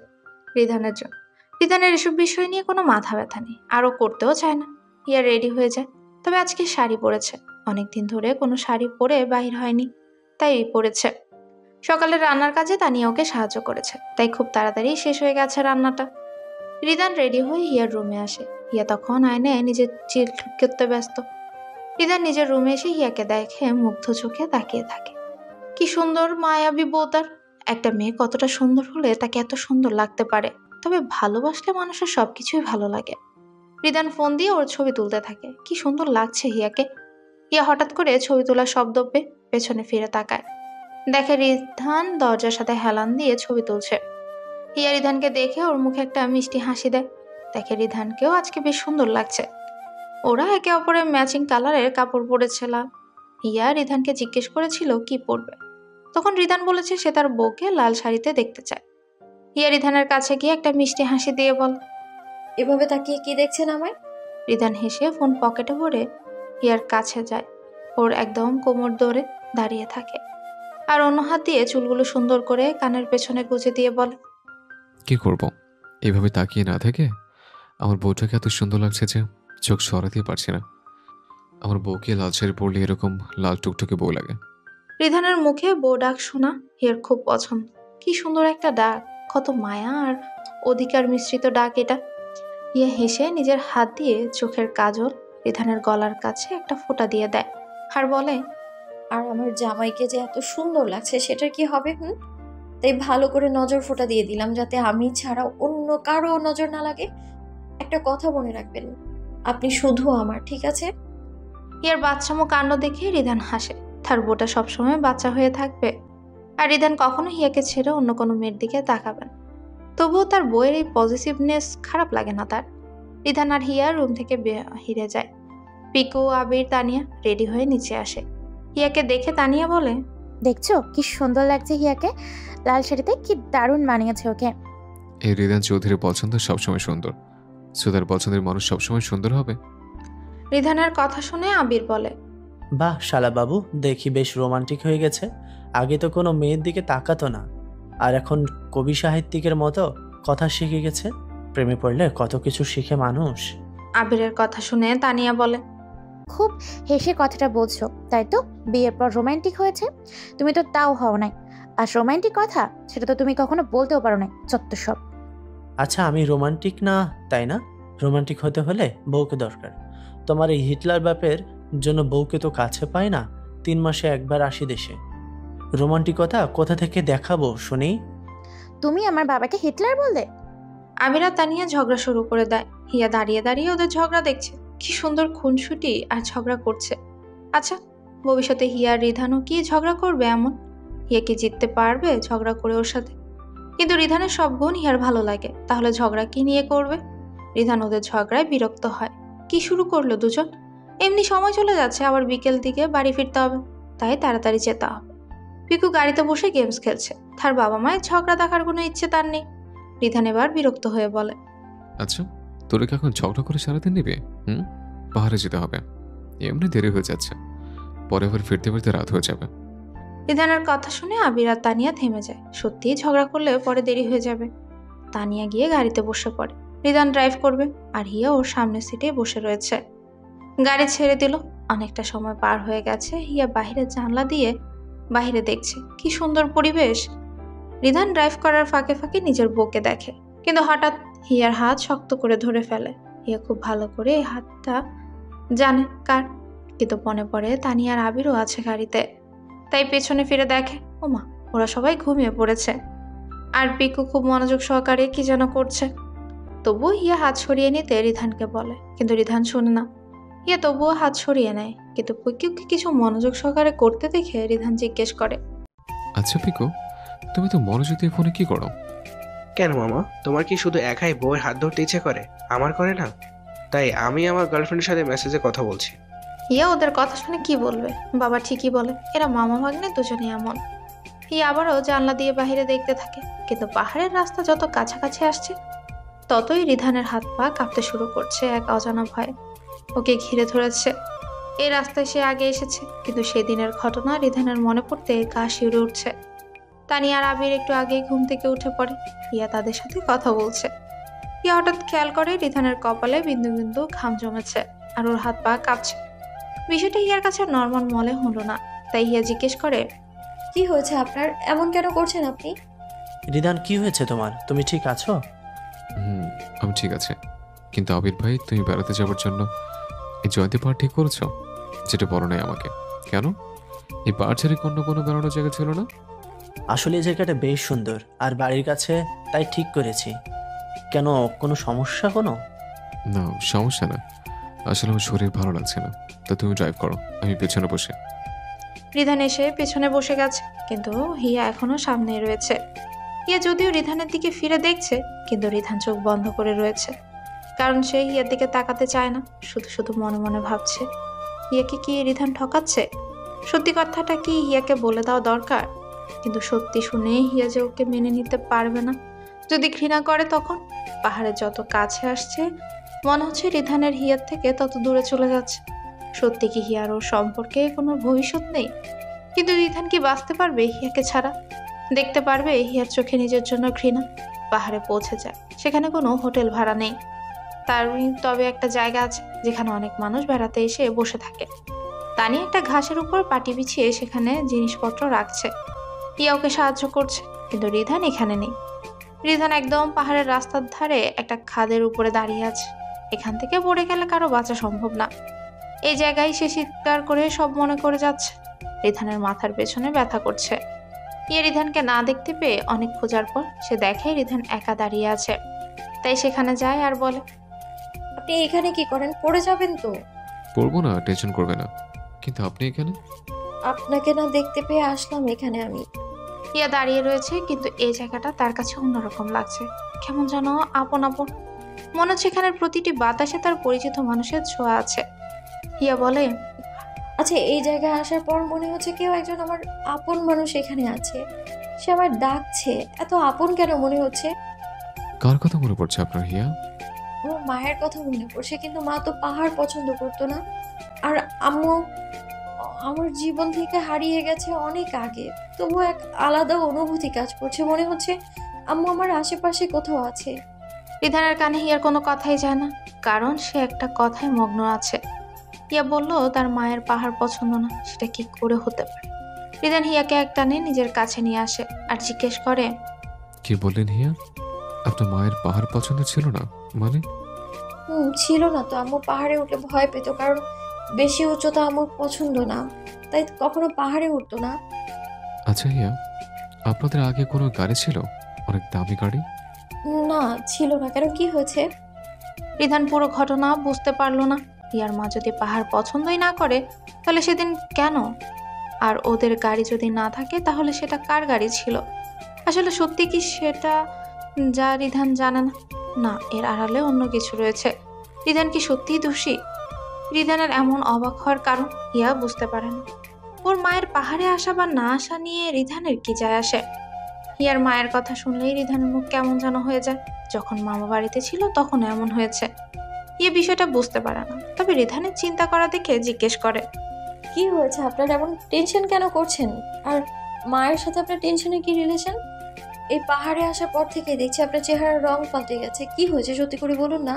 Speaker 2: রিধানের জন্য। রিধানের এসব বিষয় নিয়ে কোনো মাথা ব্যথা নেই, আরও করতেও চায় না। হিয়া রেডি হয়ে যায়, তবে আজকে শাড়ি পরেছে। অনেকদিন ধরে কোনো শাড়ি পরে বাহির হয়নি, তাই পরেছে। সকালে রান্নার কাজে তানিয়া ওকে সাহায্য করেছে, তাই খুব তাড়াতাড়ি শেষ হয়ে গেছে রান্নাটা। রিধান রেডি হয়ে হিয়ার রুমে আসে। হিয়া তখন আয়নায় নিজের চিল ঠিক করতে ব্যস্ত। রিধান নিজের রুমে এসে হিয়াকে দেখে মুগ্ধ চোখে তাকিয়ে থাকে। কি সুন্দর মায়াবী বউ তার। একটা মেয়ে কতটা সুন্দর হলে তাকে এত সুন্দর লাগতে পারে। তবে ভালোবাসলে মানুষের সবকিছুই ভালো লাগে। রিধান ফোন দিয়ে ওর ছবি তুলতে থাকে। কি সুন্দর লাগছে হিয়াকে। হিয়া হঠাৎ করে ছবি তোলার শব্দ পেয়ে পেছনে ফিরে তাকায়। দেখে রিধান দরজার সাথে হেলান দিয়ে ছবি তুলছে। হিয়া রিধানকে দেখে ওর মুখে একটা মিষ্টি হাসি দেয়। দেখে রিধানকেও আজকে বেশ সুন্দর লাগছে। ওরা একে অপরের ম্যাচিং কালারের কাপড় পরেছে লাল। হিয়া রিধানকে জিজ্ঞেস করেছিল কি পরবে। তখন রিধান বলেছে সে তার বউকে লাল শাড়িতে দেখতে চায়। হিয়া রিধানের কাছে গিয়ে একটা মিষ্টি হাসি দিয়ে বল,
Speaker 1: এভাবে তাকিয়ে কি দেখছেন আমায়?
Speaker 2: রিধান হেসে ফোন পকেটে ভরে হিয়ার কাছে যায়। ওর একদম কোমর ধরে দাঁড়িয়ে থাকে, আর অন্য হাত দিয়ে চুলগুলো সুন্দর করে কানের পেছনে গুজে দিয়ে বলে,
Speaker 4: কি করব? এভাবে তাকিয়ে না থেকে আমার বউটাকে এত সুন্দর লাগছে যে চোখ সরাতেই পারছি না। আমার বউকে লাল শাড়ি পরলে এরকম লাল টুকটুকে বউ লাগে।
Speaker 2: রিধানের মুখে বউ ডাক শোনা হিয়ার খুব পছন্দ। কি সুন্দর একটা ডাক, কত মায়া আর অধিকার মিশ্রিত ডাক এটা। হিয়া হেসে নিজের হাত দিয়ে চোখের কাজল রিধানের গলার কাছে একটা ফোঁটা দিয়ে দেয়, আর বলে,
Speaker 1: আর আমার জামাইকে যে এত সুন্দর লাগছে সেটার কি হবে? তাই ভালো করে নজর ফোঁটা দিয়ে দিলাম, যাতে আমি ছাড়া অন্য কারো নজর না লাগে। একটা কথা মনে রাখবেন, আপনি শুধু আমার, ঠিক আছে?
Speaker 2: হিয়ার বাচ্চামো কাণ্ড দেখে রিধান হাসে। তার বউটা সবসময় বাচ্চা হয়ে থাকবে, আর রিধান কখনো হিয়াকে ছেড়ে অন্য কোনো মেয়ের দিকে তাকাবেন। তবুও তার বউয়ের এই পজিটিভনেস খারাপ লাগে না তার। রিধান আর হিয়া রুম থেকে হিরে যায়। পিকু, আবির, তানিয়া রেডি হয়ে নিচে আসে। হিয়াকে দেখে তানিয়া বলে,
Speaker 9: দেখছো কি সুন্দর লাগছে হিয়াকে, লাল শাড়িতে কি দারুণ মানিয়েছে ওকে।
Speaker 4: এই রিদান চৌধুরীর পছন্দ সবসময় সুন্দর, সো তার পছন্দের মানুষ সবসময় সুন্দর হবে।
Speaker 2: রিধানের কথা শুনে আবির বলে,
Speaker 8: বাহ শালাবাবু, দেখি বেশ রোমান্টিক হয়ে গেছে। আগে তো কোনো মেয়ের দিকে তাকাতো না, আর এখন কবি সাহিত্যিকের মতো কথা শিখে গেছে। প্রেমে পড়লে কত কিছু শিখে মানুষ।
Speaker 2: আবিরের কথা শুনে তানিয়া বলে,
Speaker 9: খুব হেসে কথাটা বলছো, তাই তো? বিয়ের পর রোমান্টিক হয়েছে, তুমি তো তাও হও নাই। আর রোমান্টিক কথা সেটা তো তুমি কখনো বলতেও পারো না, চত্ব সব।
Speaker 8: আচ্ছা আমি রোমান্টিক না তাই না? রোমান্টিক হতে হলে বউকে দরকার। তোমার এই হিটলার বাপের জন্য বউকে তো কাছে পায় না, 3 মাসে একবার আসি দেশে। রোমান্টিকতা কোথা থেকে দেখাবো শুনি?
Speaker 9: তুমি আমার বাবাকে হিটলার বললে?
Speaker 2: আবির আর তানিয়া ঝগড়া শুরু করে দেয়। হিয়া দাঁড়িয়ে দাঁড়িয়ে ওদের ঝগড়া দেখছে। কি সুন্দর খুনসুটি আর ঝগড়া করছে। আচ্ছা, ভবিষ্যতে হিয়া আর রিধানও কি ঝগড়া করবে এমন? হিয়া কি জিততে পারবে ঝগড়া করে ওর সাথে? কিন্তু রিধানের সব গুণ হিয়ার ভালো লাগে, তাহলে ঝগড়া কি নিয়ে করবে? রিধান ওদের ঝগড়ায় বিরক্ত হয়। কি শুরু করলো দুজন? এমনি সময় চলে যাচ্ছে, আবার বিকেল দিকে বাড়ি ফিরতে হবে, তাই তাড়াতাড়ি যেতে হবে। পিকু গাড়িতে বসে গেমস খেলছে। তার বাবা মায়ের ঝগড়া দেখার কোনো ইচ্ছে তার নেই। রিধান এবার বিরক্ত হয়ে বলে,
Speaker 4: আচ্ছা, তোরা কি এখন ঝগড়া করে সারাদিন নিবে? পাহাড়ে যেতে হবে, এমনি দেরি হয়ে যাচ্ছে, পরে আবার ফিরতে ফিরতে রাত হয়ে যাবে।
Speaker 2: রিধানের কথা শুনে আবির আর তানিয়া থেমে যায়। সত্যিই ঝগড়া করলে পরে দেরি হয়ে যাবে। তানিয়া গিয়ে গাড়িতে বসে পড়ে। রিধান ড্রাইভ করবে, আর হিয়া ওর সামনের সিটে বসে রয়েছে। গাড়ি ছেড়ে দিল। অনেকটা সময় পার হয়ে গেছে। হিয়া বাহিরের জানলা দিয়ে বাহিরে দেখছে। কি সুন্দর পরিবেশ। রিধান ড্রাইভ করার ফাঁকে ফাঁকে নিজের বউকে দেখে, কিন্তু হঠাৎ হিয়ার হাত শক্ত করে ধরে ফেলে। হিয়া খুব ভালো করে এই হাতটা জানে কার। কিন্তু মনে পড়ে তানিয়া আর আবিরও আছে গাড়িতে। তাই পেছনে ফিরে দেখে ওমা, ওরা সবাই ঘুমিয়ে পড়েছে। আর পিকু খুব মনোযোগ সহকারে কি যেন করছে। তবুও হিয়া হাত সরিয়ে নিতে রিধানকে বলে, কিন্তু রিধান শোনে না। হিয়া তবুও হাত সরিয়ে নেয়, কিন্তু পিকুকে কিছু মনোযোগ সহকারে করতে দেখে রিধান জিজ্ঞেস করে,
Speaker 4: আচ্ছা পিকো, তুমি তো মনোযোগ দিয়ে ফোনে কি করো?
Speaker 5: কেন মামা, তোমার কি শুধু একাই বউয়ের হাত ধরতে ইচ্ছে করে? আমার করে না? তাই আমি আমার গার্লফ্রেন্ডের সাথে মেসেজে কথা বলছি।
Speaker 2: হিয়া ওদের কথা শুনে কি বলবে, বাবা ঠিকই বলে, এরা মামা ভাগ্নে দুজনে এমন। হিয়া আবারও জানলা দিয়ে বাহিরে দেখতে থাকে, কিন্তু পাহাড়ের রাস্তা যত কাছাকাছি আসছে ততই রিধানের হাত পা কাঁপতে শুরু করছে এক অজানা ভয়ে। ওকে ঘিরে ধরেছে। এই রাস্তায় সে আগে এসেছে, কিন্তু সেদিনের ঘটনা রিধানের মনে পড়তে গা শিউরে উঠছে। তানিয়া আর আবির একটু আগেই ঘুম থেকে উঠে পড়ে। হিয়া তাদের সাথে কথা বলছে। হিয়া হঠাৎ খেয়াল করে রিধানের কপালে বিন্দু বিন্দু ঘাম জমেছে, আর ওর হাত পা কাঁপছে। বিষয়টা হিয়ার কাছে নর্মাল মনে হলো না, তাই হিয়া জিজ্ঞেস করে,
Speaker 1: কি হয়েছে আপনার? এমন কেন করছেন আপনি?
Speaker 8: রিদান, কি হয়েছে তোমার? তুমি ঠিক আছো?
Speaker 4: আমি ঠিক আছে, কিন্তু আবির ভাই, তুমি বেড়াতে যাওয়ার জন্য এই জয়ন্তী পাহাড় ঠিক করেছো? যেটা বলো নাই আমাকে। কেন এই পাহাড় ছেড়ে অন্য কোনো বেড়ানোর জায়গা ছিল না?
Speaker 8: আসলে এই জায়গাটা বেশ সুন্দর আর বাড়ির কাছে, তাই ঠিক করেছি। কেন, কোনো সমস্যা কোনো?
Speaker 4: না, সমস্যা না। আসলে আমার শরীর ভালো লাগছে না, তা তুমি ড্রাইভ করো, আমি পেছনে বসে।
Speaker 2: রিধান এসে পেছনে বসে গেছে, কিন্তু হিয়া এখনো সামনেই রয়েছে। হিয়া যদিও রিধানের দিকে ফিরে দেখছে, কিন্তু রিধান চোখ বন্ধ করে রয়েছে, কারণ সে হিয়ার দিকে তাকাতে চায় না। শুধু শুধু মনে মনে ভাবছে, হিয়াকে কি রিধান ঠকাচ্ছে? সত্যি কথাটা কি হিয়াকে বলে দেওয়া দরকার? কিন্তু সত্যি শুনে হিয়া যে ওকে মেনে নিতে পারবে না। যদি ঘৃণা করে তখন? পাহাড়ে যত কাছে আসছে মনে হচ্ছে রিধানের হিয়ার থেকে তত দূরে চলে যাচ্ছে। সত্যি কি হিয়ার ওর সম্পর্কে কোনো ভবিষ্যৎ নেই? কিন্তু রিধান কি বাঁচতে পারবে হিয়াকে ছাড়া? দেখতে পারবে হিয়ার চোখে নিজের জন্য ঘৃণা? পাহাড়ে পৌঁছে যায়, সেখানে কোনো হোটেল ভাড়া নেই। তার তবে একটা জায়গা আছে যেখানে অনেক মানুষ বেড়াতে এসে বসে থাকে। তানি একটা ঘাসের উপর পাটি বিছিয়ে সেখানে জিনিসপত্র রাখছে। হিয়া ওকে সাহায্য করছে, কিন্তু রিধান এখানে নেই। রিধান একদম পাহাড়ের রাস্তার ধারে একটা খাদের উপরে দাঁড়িয়ে আছে। এখান থেকে পড়ে গেলে কারো বাঁচা সম্ভব না। এই জায়গায় সে চিৎকার করে সব মনে করে যাচ্ছে। রিধানের মাথার পেছনে ব্যথা করছে। হিয়া রিধানকে না দেখতে পেয়ে অনেক খোঁজার পর সে দেখে রিধান একা দাঁড়িয়ে আছে। তাই সেখানে যায় আর বলে,
Speaker 1: আপনি এখানে কি করেন? পড়ে যাবেন তো।
Speaker 4: পড়বো না, টেনশন করবে না। কিন্তু আপনি এখানে?
Speaker 1: আপনাকে না দেখতে পেয়ে আসলাম এখানে আমি।
Speaker 2: হিয়া দাঁড়িয়ে রয়েছে, কিন্তু এই জায়গাটা তার কাছে অন্যরকম লাগছে। কেমন যেন আপন আপন মনে হচ্ছে। এখানের প্রতিটি বাতাসে তার পরিচিত মানুষের ছোঁয়া আছে। হিয়া বলে,
Speaker 1: আচ্ছা, এই জায়গায় আসার পর মনে হচ্ছে কেউ একজন আমার আপন মানুষ এখানে আছে। সে আমার ডাকছে। এত আপন কেন মনে হচ্ছে?
Speaker 4: কার কথা মনে পড়ছে আপনার হিয়া?
Speaker 1: আমার মায়ের কথা মনে পড়ছে, কিন্তু মা তো পাহাড় পছন্দ করতো না। আর আম্মু আমার জীবন থেকে হারিয়ে গেছে অনেক আগে। তবু এক আলাদা অনুভূতি কাজ করছে, মনে হচ্ছে আম্মু আমার আশেপাশে কোথাও আছে।
Speaker 2: রিধানের কানে হিয়ার কোনো কথাই যায় না, কারণ সে একটা কথায় মগ্ন আছে। হিয়া বলল তার মায়ের পাহাড় পছন্দ না, সেটা কি করে হতে পারে? রিধান হিয়াকে এক টানে নিজের কাছে নিয়ে আসে আর জিজ্ঞেস করে,
Speaker 4: কি বললেন হিয়া? আপনার মায়ের পাহাড় পছন্দ ছিল না মানে?
Speaker 1: ছিল না তো। আম্মু পাহাড়ে উঠলে ভয় পেত, কারণ বেশি উচ্চতা আম্মুর পছন্দ না, তাই কখনো পাহাড়ে উঠতো না।
Speaker 4: আচ্ছা হিয়া, আপনাদের আগে কোনো গাড়ি ছিল? অনেক দামি গাড়ি?
Speaker 1: না, ছিল না। কেন, কি হয়েছে?
Speaker 2: রিধান পুরো ঘটনা বুঝতে পারলো না। হিয়ার মা যদি পাহাড় পছন্দই না করে তাহলে সেদিন কেন? আর ওদের গাড়ি যদি না থাকে তাহলে সেটা কার গাড়ি ছিল? আসলে সত্যি কি সেটা যা রিধান জানে না? না, এর আড়ালে অন্য কিছু রয়েছে। রিধান কি সত্যিই দোষী? রিধানের এমন অবাক হওয়ার কারণ হিয়া বুঝতে পারে না। ওর মায়ের পাহাড়ে আসা বা না আসা নিয়ে রিধানের কি যায় আসে? হিয়ার মায়ের কথা শুনলেই রিধানের মুখ কেমন যেন হয়ে যায়। যখন মামা বাড়িতে ছিল তখন এমন হয়েছে। হিয়া বিষয়টা বুঝতে পারে না, তবে রিধানের চিন্তা করা দেখে জিজ্ঞেস করে,
Speaker 1: কি হয়েছে আপনার? এমন টেনশন কেন করছেন? আর মায়ের সাথে আপনার টেনশনের কি রিলেশন? এই পাহাড়ে আসার পর থেকে দেখছি আপনার চেহারার রং পাল্টে গেছে। কি হয়েছে সত্যি করে বলুন না।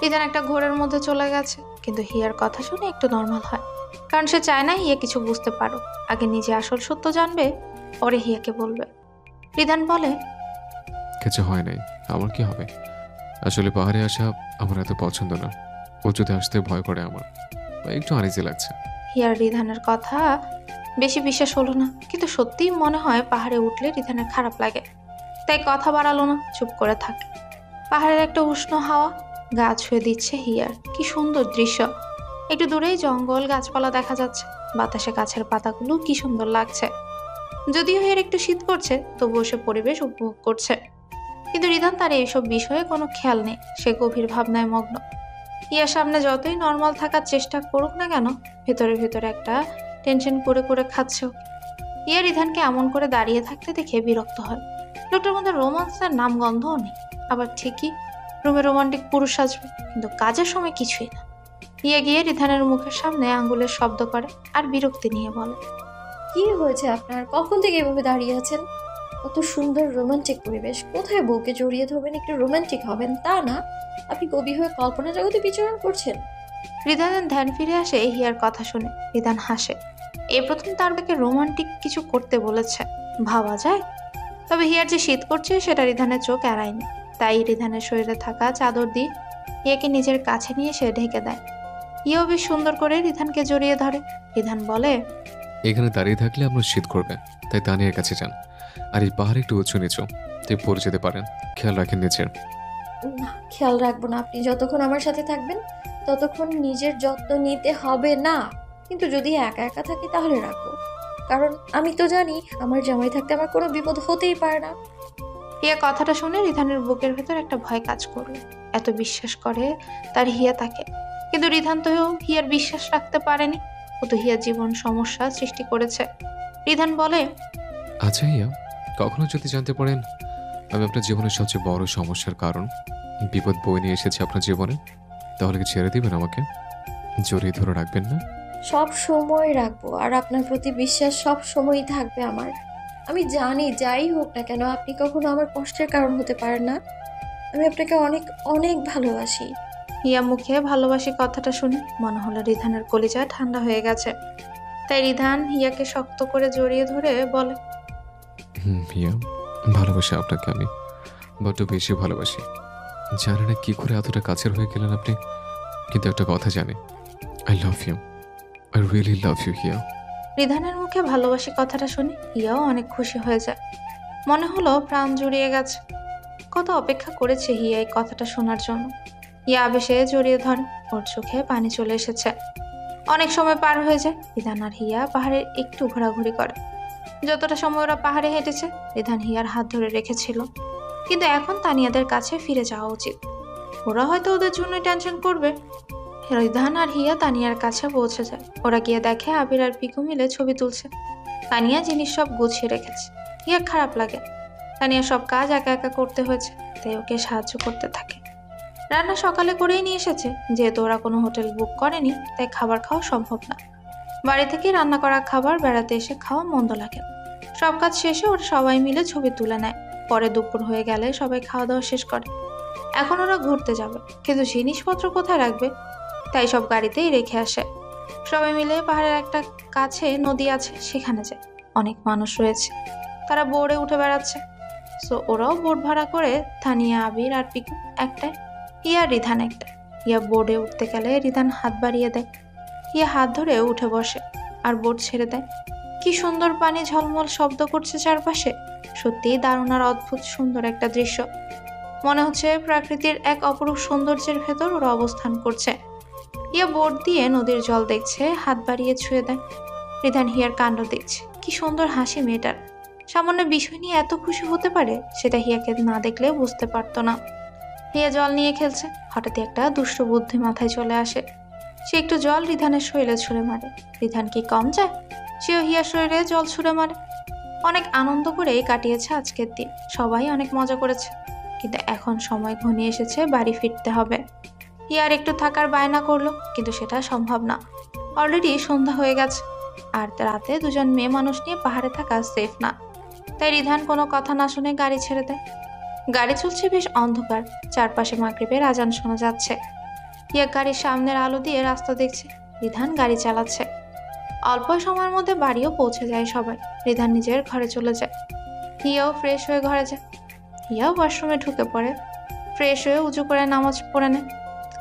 Speaker 2: রিধান একটা ঘোরের মধ্যে চলে গেছে, কিন্তু হিয়ার কথা শুনে একটু নর্মাল হয়, কারণ সে চায় না হিয়া কিছু বুঝতে পারো। আগে নিজে আসল সত্য জানবে, পরে হিয়াকে বলবে। রিধান বলে,
Speaker 4: কিছু হয় নাই, আমার কি হবে? আসলে পাহাড়ে আসা আমার এত পছন্দ না। ও যদি আসতে ভয় করে আমার। একটু আনইজি লাগছে।
Speaker 2: হিয়ার রিধানের কথা বেশি বিশ্বাস হলো না, কিন্তু সত্যিই মনে হয় পাহাড়ে উঠলে রিধানের খারাপ লাগে। তাই কথা বাড়ালো না, চুপ করে থাকে। পাহাড়ের একটা উষ্ণ হাওয়া গা ছুঁয়ে দিচ্ছে হিয়ার। কি সুন্দর দৃশ্য। একটু দূরেই জঙ্গল, গাছপালা দেখা যাচ্ছে। বাতাসে গাছের পাতাগুলো কি সুন্দর লাগছে। যদিও হিয়ার একটু শীত করছে, তবুও সে পরিবেশ উপভোগ করছে। কিন্তু রিধান তার এইসব বিষয়ে কোনো খেয়াল নেই। সে গভীর ভাবনায় মগ্ন। হিয়ার সামনে যতই নর্মাল থাকার চেষ্টা করুক না কেন, ভেতরে ভেতরে একটা টেনশন করে করে খাচ্ছে ওকে। হিয়া রিধানকে এমন করে দাঁড়িয়ে থাকতে দেখে বিরক্ত হয়। লোকটার মধ্যে রোমান্সের নামগন্ধও নেই। আবার ঠিকই রুমে রোমান্টিক পুরুষ আসবে, কিন্তু কাজের সময় কিছুই না। হিয়া গিয়ে রিধানের মুখের সামনে আঙ্গুলের শব্দ করে আর বিরক্তি নিয়ে বলে,
Speaker 1: কি হয়েছে আপনার? কখন থেকে এভাবে দাঁড়িয়ে আছেন? কত সুন্দর রোমান্টিক পরিবেশ, কোথায় বউকে জড়িয়ে ধরবেন, একটু রোমান্টিক হবেন, তা না আপনি কবি হয়ে কল্পনা জগতে বিচরণ করছেন।
Speaker 2: রিধানের ধ্যান ফিরে আসে হিয়ার কথা শুনে। রিধান হাসে। এই প্রথম তার বেকে রোমান্টিক কিছু করতে বলেছে, ভাবা যায়। তবে হিয়ার যে শীত করছে সেটা রিধানের চোখ এড়ায়নি। তাই রিধানের শরীরে থাকা চাদর দিয়ে হিয়াকে নিজের কাছে নিয়ে সে ঢেকে দেয়। হিয়াও বেশ সুন্দর করে রিধানকে জড়িয়ে ধরে। রিধান বলে,
Speaker 4: এখানে দাঁড়িয়ে থাকলে আপনার শীত করবে, তাই তানিয়ার কাছে যান। আর এই পাহাড় একটু উঁচু নিচু, তাই পড়ে যেতে পারেন, খেয়াল রাখেন নিজের।
Speaker 1: না, খেয়াল রাখবো না। আপনি যতক্ষণ আমার সাথে থাকবেন ততক্ষণ নিজের যত্ন নিতে হবে না। কিন্তু যদি একা একা থাকি তাহলে রাখবো, কারণ আমি তো জানি আমার জামাই থাকতে আমার কোনো বিপদ হতেই পারে না।
Speaker 2: হিয়া কথাটা শুনে রিধানের বুকের ভেতর একটা ভয় কাজ করলো। এত বিশ্বাস করে তার হিয়া তাকে, কিন্তু রিধান তো হিয়ার বিশ্বাস রাখতে পারেনি। ও তো হিয়ার জীবন সমস্যা সৃষ্টি করেছে। রিধান বলে,
Speaker 4: আচ্ছা হিয়া, কখনো যদি জানতে পারেন আমি আপনার জীবনের সবচেয়ে বড় সমস্যার কারণ, বিপদ বয়ে নিয়ে এসেছি আপনার জীবনে, তাহলে কি ছেড়ে দিবেন আমাকে? জড়িয়ে ধরে রাখবেন না?
Speaker 1: সব সময় রাখবো, আর আপনার প্রতি বিশ্বাস সব সময়ই থাকবে আমার। আমি জানি যাই হোক না কেন আপনি কখনো আমার কষ্টের কারণ হতে পারেন না। আমি আপনাকে অনেক অনেক ভালোবাসি।
Speaker 2: হিয়া মুখে ভালোবাসি কথাটা শুনে মনে হলো রিধানের কলিজা ঠান্ডা হয়ে গেছে। তাই রিধান হিয়াকে শক্ত করে জড়িয়ে ধরে বলে,
Speaker 4: হিয়া, ভালোবাসি আপনাকে আমি, বড্ড বেশি ভালোবাসি। জানি না কি করে এতটা কাছের হয়ে গেলেন আপনি, কিন্তু একটা কথা জানি, I love you, I really love you Hiya.
Speaker 2: রিধানের মুখে ভালোবাসি কথাটা শুনে হিয়াও অনেক খুশি হয়ে যায়। মনে হলো প্রাণ জুড়িয়ে গেছে। কত অপেক্ষা করেছে হিয়া এই কথাটা শোনার জন্য। হিয়া আবেশে জড়িয়ে ধরে। ওর চোখে পানি চলে এসেছে। অনেক সময় পার হয়ে যায়। রিধান আর হিয়া পাহাড়ে একটু ঘোরাঘুরি করে। যতটা সময় ওরা পাহাড়ে হেঁটেছে, রিধান হিয়ার হাত ধরে রেখেছিল। কিন্তু এখন তানিয়াদের কাছে ফিরে যাওয়া উচিত। ওরা হয়তো ওদের জন্য টেনশন করবে। রিধান আর হিয়া তানিয়ার কাছে পৌঁছে যায়। ওরা গিয়ে দেখে আবির আর পিকু মিলে ছবি তুলছে। তানিয়া জিনিস সব গুছিয়ে রেখেছে। হিয়া খারাপ লাগে। তানিয়া সব কাজ একা একা করতে হয়েছে, তাই ওকে সাহায্য করতে থাকে। রান্না সকালে করেই নিয়ে এসেছে। যেহেতু ওরা কোনো হোটেল বুক করেনি, তাই খাবার খাওয়া সম্ভব না। বাড়ি থেকে রান্না করা খাবার বেড়াতে এসে খাওয়া মন্দ লাগে না। সব কাজ শেষে ওরা সবাই মিলে ছবি তুলে নেয়। পরে দুপুর হয়ে গেলে সবাই খাওয়া দাওয়া শেষ করে। এখন ওরা ঘুরতে যাবে, কিন্তু জিনিসপত্র কোথায় রাখবে, তাই সব গাড়িতেই রেখে আসে। সবাই মিলে পাহাড়ের একটা কাছে নদী আছে, সেখানে যায়। অনেক মানুষ রয়েছে, তারা বোর্ডে উঠে বেড়াচ্ছে। সো ওরাও বোট ভাড়া করে, তানিয়া, আবির আর পিকু একটাই, হিয়া রিধান একটা। হিয়া বোর্ডে উঠতে গেলে রিধান হাত বাড়িয়ে দেয়। হিয়া হাত ধরে উঠে বসে আর বোট ছেড়ে দেয়। কি সুন্দর পানি ঝলমল শব্দ করছে চারপাশে। সত্যিই দারুণ আর অদ্ভুত সুন্দর একটা দৃশ্য। মনে হচ্ছে প্রকৃতির এক অপরূপ সৌন্দর্যের ভেতর ওরা অবস্থান করছে। হিয়া বোট দিয়ে নদীর জল দেখছে, হাত বাড়িয়ে ছুঁয়ে দেয়। রিধান হিয়ার কাণ্ড দেখছে। কি সুন্দর হাসি মেয়েটার। সামান্য বিষয় নিয়ে এত খুশি হতে পারে, সেটা হিয়াকে না দেখলেও বুঝতে পারতো না। হিয়া জল নিয়ে খেলছে। হঠাৎ একটা দুষ্ট বুদ্ধি মাথায় চলে আসে। সে একটু জল রিধানের শরীরে ছুঁড়ে মারে। রিধান কি কম যায়? সেও হিয়ার শরীরে জল ছুঁড়ে মারে। অনেক আনন্দ করেই কাটিয়েছে আজকের দিন। সবাই অনেক মজা করেছে। কিন্তু এখন সময় ঘনিয়ে এসেছে, বাড়ি ফিরতে হবে। হিয়ার একটু থাকার বায়না করলো, কিন্তু সেটা সম্ভব না। অলরেডি সন্ধ্যা হয়ে গেছে, আর রাতে দুজন মেয়ে মানুষ নিয়ে পাহাড়ে থাকা সেফ না। তাই রিধান কোনো কথা না শুনে গাড়ি ছেড়ে দেয়। গাড়ি চলছে বেশ অন্ধকার। চারপাশে মাগরিবের আজান শোনা যাচ্ছে। হিয়া গাড়ির সামনের আলো দিয়ে রাস্তা দেখছে। রিধান গাড়ি চালাচ্ছে। অল্প সময়ের মধ্যে বাড়িও পৌঁছে যায় সবাই। রিধান নিজের ঘরে চলে যায়। হিয়াও ফ্রেশ হয়ে ঘরে যায়। হিয়াও ওয়াশরুমে ঢুকে পড়ে। ফ্রেশ হয়ে উঁচু করে নামাজ পড়ে নেয়।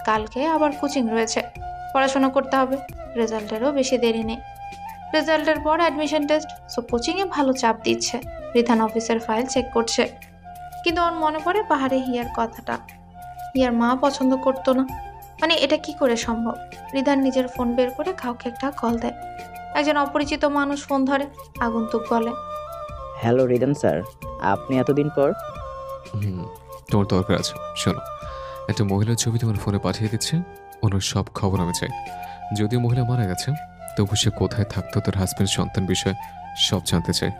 Speaker 2: কালকে আবার কোচিং রয়েছে। পড়াশোনা করতে হবে, রেজাল্টেরও বেশি দেরি নেই। রেজাল্টের পর অ্যাডমিশন টেস্ট, সো কোচিংয়ে ভালো চাপ দিচ্ছে। রিধান অফিসের ফাইল চেক করছে, কিন্তু ওর মনে পড়ে পাহাড়ে হিয়ার কথাটা। হিয়ার মা পছন্দ করতো না, মানে এটা কি করে সম্ভব? রিধান নিজের ফোন বের করে কাউকে একটা কল দেয়। একজন অপরিচিত মানুষ ফোন ধরে, আগন্তুক বলে।
Speaker 10: হ্যালো রিদন স্যার, আপনি এতদিন পর?
Speaker 4: হুম, তোমার দরকার আছে। শোনো, একটা মহিলার ছবি তোমার ফোনে পাঠিয়ে দিচ্ছে। ওনার সব খবর আমি চাই। যদিও মহিলা মারা গেছে, তবু সে কোথায় থাকতো, তার হাজব্যান্ড, সন্তান বিষয়ে সব জানতে চাই।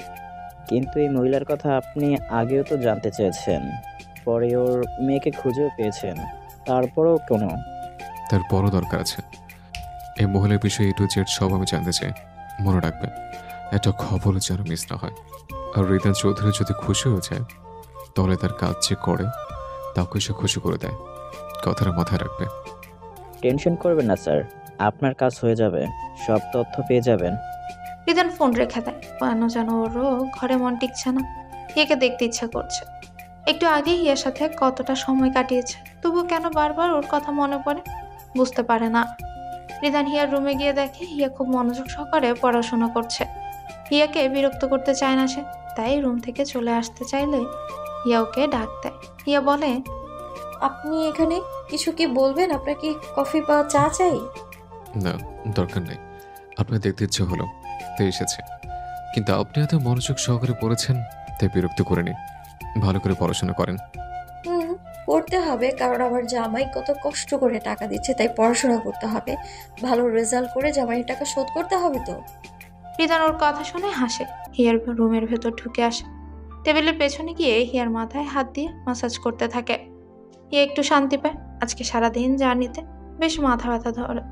Speaker 10: কিন্তু এই মহিলার কথা আপনি আগেও তো জানতে চেয়েছেন, পরে ওর মেয়েকে খুঁজেও পেয়েছেন, তারপরেও কোনো?
Speaker 4: তার বড় দরকার আছে। এই মহিলার বিষয়ে A to Z সব আমি জানতে চাই। মনে রাখবে, একটা খবর যেন মিস না হয়। আর রিদান চৌধুরী যদি খুশি হয়ে যায়, তাহলে তার কাজ যে করে তাকে সে খুশি করে দেয়। কথাটা মাথায় রাখবে।
Speaker 10: টেনশন করবেন না স্যার, আপনার কাজ হয়ে যাবে, সব তথ্য পেয়ে যাবেন।
Speaker 2: রিধান ফোন রেখে দেয়। কেন যেন ওরও ঘরে মন টিকছে না, হিয়াকে দেখতে ইচ্ছা করছে। একটু আগে হিয়ার সাথে কতটা সময় কাটিয়েছে, তবুও কেন বারবার ওর কথা মনে পড়ে বুঝতে পারে না। রিধান হিয়ার রুমে গিয়ে দেখে হিয়া খুব মনোযোগ সহকারে পড়াশোনা করছে। হিয়াকে বিরক্ত করতে চায় না সে, তাই রুম থেকে চলে আসতে চাইলে হিয়া ওকে ডাক দেয়। হিয়া বলে,
Speaker 1: আপনি এখানে কিছু কি বলবেন? আপনার কি কফি বা চা চাই?
Speaker 4: না, দরকার নেই। আপনার দেখতে ইচ্ছে হলো তাই এসেছে। কিন্তু আপনি এত মনোযোগ সহকারে পড়েছেন, তাই বিরক্ত করে নি। ভালো করে পড়াশোনা করেন।
Speaker 1: করতে হবে, কারণ আমার জামাই কত কষ্ট করে টাকা দিচ্ছে, তাই পড়াশোনা করতে হবে। ভালো রেজাল্ট করে জামাইয়ের টাকা শোধ করতে হবে তো।
Speaker 2: রিধান ওর কথা শুনে হাসে। হিয়ার রুমের ভেতর ঢুকে আসে, টেবিলের পেছনে গিয়ে হিয়ার মাথায় হাত দিয়ে মাসাজ করতে থাকে। হিয়া একটু শান্তি পায়। আজকে সারাদিন জার্নিতে বেশ মাথা ব্যথা ধরে।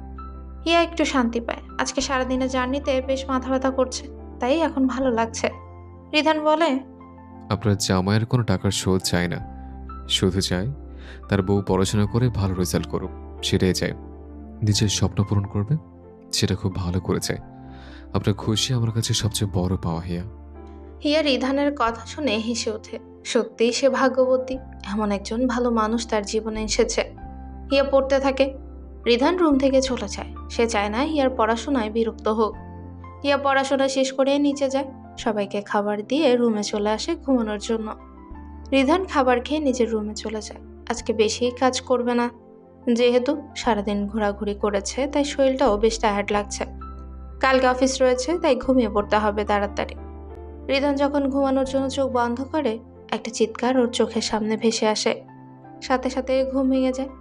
Speaker 2: হিয়া একটু শান্তি পায়, আজকে সারাদিনের জার্নিতে বেশ মাথা ব্যথা করছে, তাই এখন ভালো লাগছে। রিধান বলে,
Speaker 4: আপনার জামাইয়ের কোনো টাকার শোধ চাই না, শুধু চাই তার বউ পড়াশোনা করে ভালো রেজাল্ট করুক। সেটাই চাই। নিজের স্বপ্ন পূরণ করবে, সেটা খুব ভালো করে চাই। আপনার খুশি আমার কাছে সবচেয়ে বড় পাওয়া। হিয়া
Speaker 2: হিয়া রিধানের কথা শুনে হেসে ওঠে। সত্যিই সে ভাগ্যবতী, এমন একজন ভালো মানুষ তার জীবনে এসেছে। হিয়া পড়তে থাকে। রিধান রুম থেকে চলে যায়। সে চায় না হিয়ার পড়াশোনায় বিরক্ত হোক। হিয়া পড়াশোনা শেষ করে নিচে যায়, সবাইকে খাবার দিয়ে রুমে চলে আসে ঘুমানোর জন্য। রিধান খাবার খেয়ে নিজের রুমে চলে যায়। আজকে বেশি কাজ করবে না, যেহেতু সারাদিন ঘোরাঘুরি করেছে, তাই শরীরটাও বেশ টায়ার্ড লাগছে। কালকে অফিস রয়েছে, তাই ঘুমিয়ে পড়তে হবে তাড়াতাড়ি। রিধান যখন ঘুমানোর জন্য চোখ বন্ধ করে, একটা চিৎকার ওর চোখের সামনে ভেসে আসে। সাথে সাথে ঘুম ভেঙে যায়।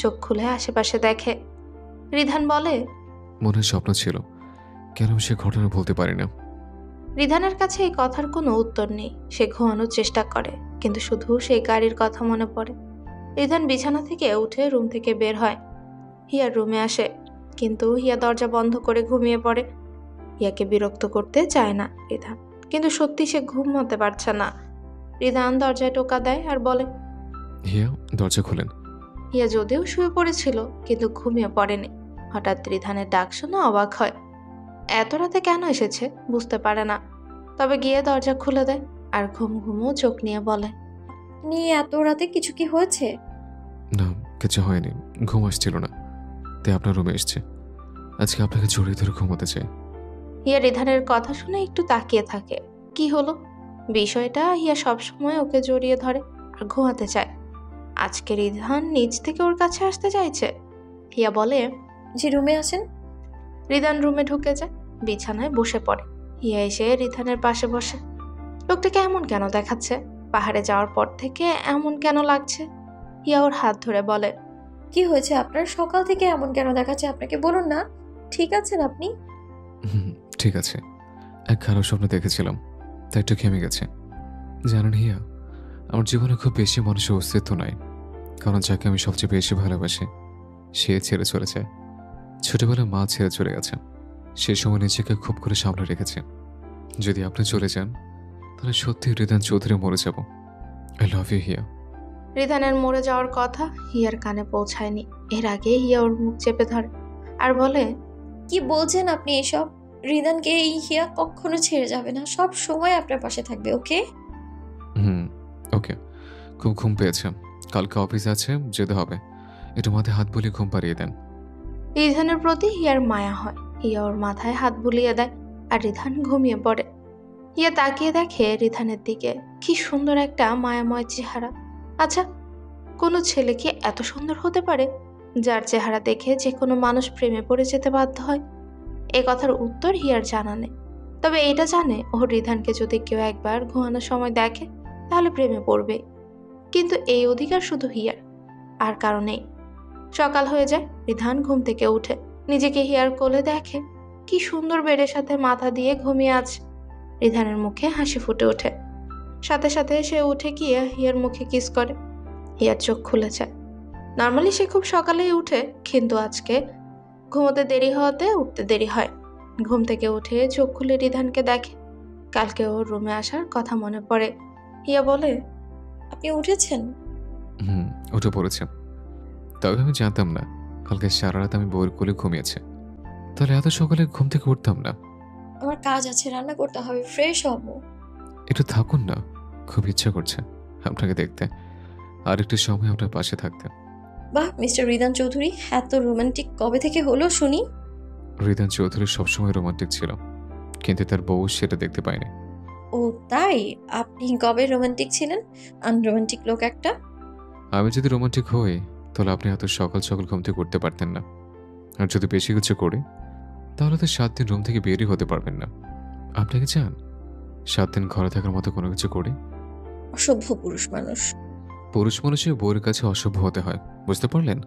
Speaker 2: চোখ খুলে আশেপাশে দেখে। রিধান বলে,
Speaker 4: মনে হয় স্বপ্ন ছিল, কেন আমি সে ঘটনা বলতে পারি না।
Speaker 2: রিধানের কাছে এই কথার কোনো উত্তর নেই। সে ঘুমানোর চেষ্টা করে, কিন্তু শুধু সেই গাড়ির কথা মনে পড়ে। রিধান বিছানা থেকে উঠে রুম থেকে বের হয়। হিয়ার রুমে আসে, কিন্তু হিয়া দরজা বন্ধ করে ঘুমিয়ে পড়ে। হিয়াকে বিরক্ত করতে চায় না রিধান, কিন্তু সত্যি সে ঘুমাতে পারছে না। রিধান দরজায় টোকা দেয় আর বলে,
Speaker 4: হিয়া, দরজা খোলেন।
Speaker 2: হিয়া যদিও শুয়ে পড়েছিল, কিন্তু ঘুমিয়ে পড়েনি। হঠাৎ রিধানের ডাক শুনে অবাক হয়। এত রাতে কেন এসেছে বুঝতে পারে না, তবে গিয়ে দরজা খুলে দেয় আর ঘুম ঘুমো চোখ নিয়ে বলে,
Speaker 1: নিয়ে এত রাতে কিছু কি হয়েছে?
Speaker 4: না, কিছু হয়নি, ঘুম আসছিল না, তাই আপনার রুমে এসছে। আজকে আপনাকে জড়িয়ে ধরে ঘুমাতে চাই।
Speaker 2: হিয়া রিধানের কথা শুনে একটু তাকিয়ে থাকে। কি হলো বিষয়টা? হিয়া সবসময় ওকে জড়িয়ে ধরে আর ঘুমাতে চায়। আজকে রিধান নিজ থেকে ওর কাছে আসতে চাইছে। হিয়া বলে,
Speaker 1: যে রুমে আসেন।
Speaker 2: রিধান রুমে ঢুকে যায়, বিছানায় বসে পড়ে। হিয়া এসে রিধানের পাশে বসে। লোকটাকে এমন কেন দেখাচ্ছে? পাহাড়ে যাওয়ার পর থেকে এমন কেন লাগছে? হিয়া ওর হাত ধরে বলে,
Speaker 1: কি হয়েছে আপনার? সকাল থেকে এমন কেন দেখাচ্ছে আপনাকে? বলুন না, ঠিক আছেন আপনি?
Speaker 4: ঠিক আছে, এক খারাপ স্বপ্ন দেখেছিলাম, তাই একটু থেমে গেছে। জানেন হিয়া, আমার জীবনে খুব বেশি মানুষের অস্তিত্ব নাই, কারণ যাকে আমি সবচেয়ে বেশি ভালোবাসি সে ছেড়ে চলে যায়। ছোটবেলায় মা ছেড়ে চলে গেছে, সে সময় নিজেকে খুব করে সামলে রেখেছে। যদি আপনি চলে যান, তাহলে সত্যি রিধান চৌধুরী মরে যাব। I love you Hiya.
Speaker 2: রিধানের মরে যাওয়ার কথা হিয়ার কানে পৌঁছায়নি। এর আগে হিয়া ওর মুখ চেপে ধরে আর বলে,
Speaker 1: কি বলছেন আপনি এসব? রিদানকে এই হিয়া কখনো ছেড়ে যাবে না, সব সময় আপনার পাশে থাকবে। ওকে?
Speaker 4: ওকে। খুব ঘুম পেয়েছে, কালকে অফিস আছে, যেতে হবে। একটু মাথায় হাত বুলিয়ে ঘুম পাড়িয়ে দেন।
Speaker 2: রিধানের প্রতি হিয়ার মায়া হয়। হিয়া ওর মাথায় হাত বুলিয়ে দেয় আর রিধান ঘুমিয়ে পড়ে। হিয়া তাকিয়ে দেখে রিধানের দিকে, কি সুন্দর একটা মায়াময় চেহারা। আচ্ছা, কোনো ছেলে কি এত সুন্দর হতে পারে যার চেহারা দেখে যে কোনো মানুষ প্রেমে পড়ে যেতে বাধ্য হয়? এ কথার উত্তর হিয়ার জানা নেই, তবে এটা জানে ও রিধানকে যদি কেউ একবার ঘুমানোর সময় দেখে তাহলে প্রেমে পড়বে। কিন্তু এই অধিকার শুধু হিয়ার, আর কারো নেই। সকাল হয়ে যায়, রিধান ঘুম থেকে উঠে নিজেকে হিয়ার কোলে দেখে, কি সুন্দর বেডের সাথে মাথা দিয়ে ঘুমিয়ে আছে। রিধানের মুখে হাসি ফুটে ওঠে, সাথে সাথে সে উঠে গিয়ে হিয়ার মুখে কিস করে। হিয়ার চোখ খুলে যায়। নর্মালি সে খুব সকালেই উঠে, কিন্তু আজকে ঘুমোতে দেরি হওয়াতে উঠতে দেরি হয়। ঘুম থেকে উঠে চোখ খুলে রিধানকে দেখে। কালকে ওর রুমে আসার কথা মনে পড়ে। হিয়া বলে,
Speaker 1: আপনি উঠেছেন?
Speaker 4: উঠে পড়েছে। তবে আমি জানতাম না কালকে সারা রাত আমি বউয়ের কোলে ঘুমিয়েছে, তাহলে এত সকালে ঘুম থেকে উঠতাম না।
Speaker 1: আমার কাজ আছে, রান্না করতে হবে, ফ্রেশ হবো।
Speaker 4: একটু থাকুন না, খুব ইচ্ছা করছে আপনাকে দেখতে, আর একটু সময় আপনার পাশে থাকতে।
Speaker 1: বাহ, মিস্টার রিদান চৌধুরী, এত রোমান্টিক কবে থেকে হলো শুনি?
Speaker 4: রিদান চৌধুরী সবসময় রোমান্টিক ছিল, কিন্তু তার বউ সেটা দেখতে পায়নি।
Speaker 1: ও তাই? আপনি কবে রোমান্টিক ছিলেন? আনরোমান্টিক লোক একটা।
Speaker 4: আমি যদি রোমান্টিক হই তাহলে আপনি এত সকাল সকাল ঘুম থেকে উঠতে পারতেন না, আর যদি বেশি কিছু করি তাহলে তো 7 দিন রুম থেকে বেরই হতে পারবেন না। আপনাকে চান 7 দিন ঘরে থাকার মতো কোনো কিছু করি?
Speaker 1: অসভ্য পুরুষ মানুষ।
Speaker 4: পুরুষ মানুষের বউয়ের কাছে অসভ্য হতে হয়, বুঝতে পারলেন?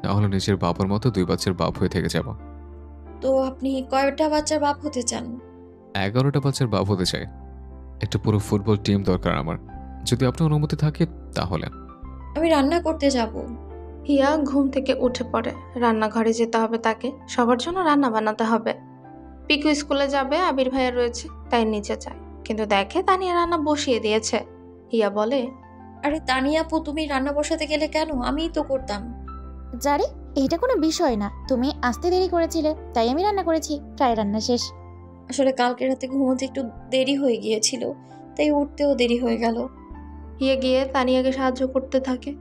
Speaker 4: নাহলে নিজের বাবার মতো 2 বাচ্চার বাপ হয়ে থেকে যাব।
Speaker 1: তো আপনি কয়টা বাচ্চার বাপ হতে চান?
Speaker 4: 11টা বাচ্চার বাপ হতে চাই। একটা পুরো ফুটবল টিম দরকার আমার, যদি আপনার অনুমতি থাকে তাহলে।
Speaker 1: আমি রান্না করতে যাব।
Speaker 2: হিয়া ঘুম থেকে উঠে পড়ে। রান্নাঘরে যেতে হবে তাকে, সবার জন্য রান্না বানাতে হবে। পিকু স্কুলে যাবে, আবির ভাইয়া রয়েছে, তাই নিচে যায়, কিন্তু দেখে তানিয়া রান্না বসিয়ে দিয়েছে। হিয়া বলে,
Speaker 1: আরে তানিয়া আপু, তুমি রান্না বসাতে গেলে কেন? আমিই তো করতাম।
Speaker 9: জারি, এটা কোনো বিষয় না, তুমি আসতে দেরি করেছিলে তাই আমি রান্না করেছি, প্রায় রান্না শেষ।
Speaker 1: আসলে কালকে রাতে ঘুমোতে একটু দেরি হয়ে গিয়েছিল, তাই উঠতেও দেরি হয়ে গেল।
Speaker 2: হিয়া গিয়ে তানিয়াকে সাহায্য করতে থাকে,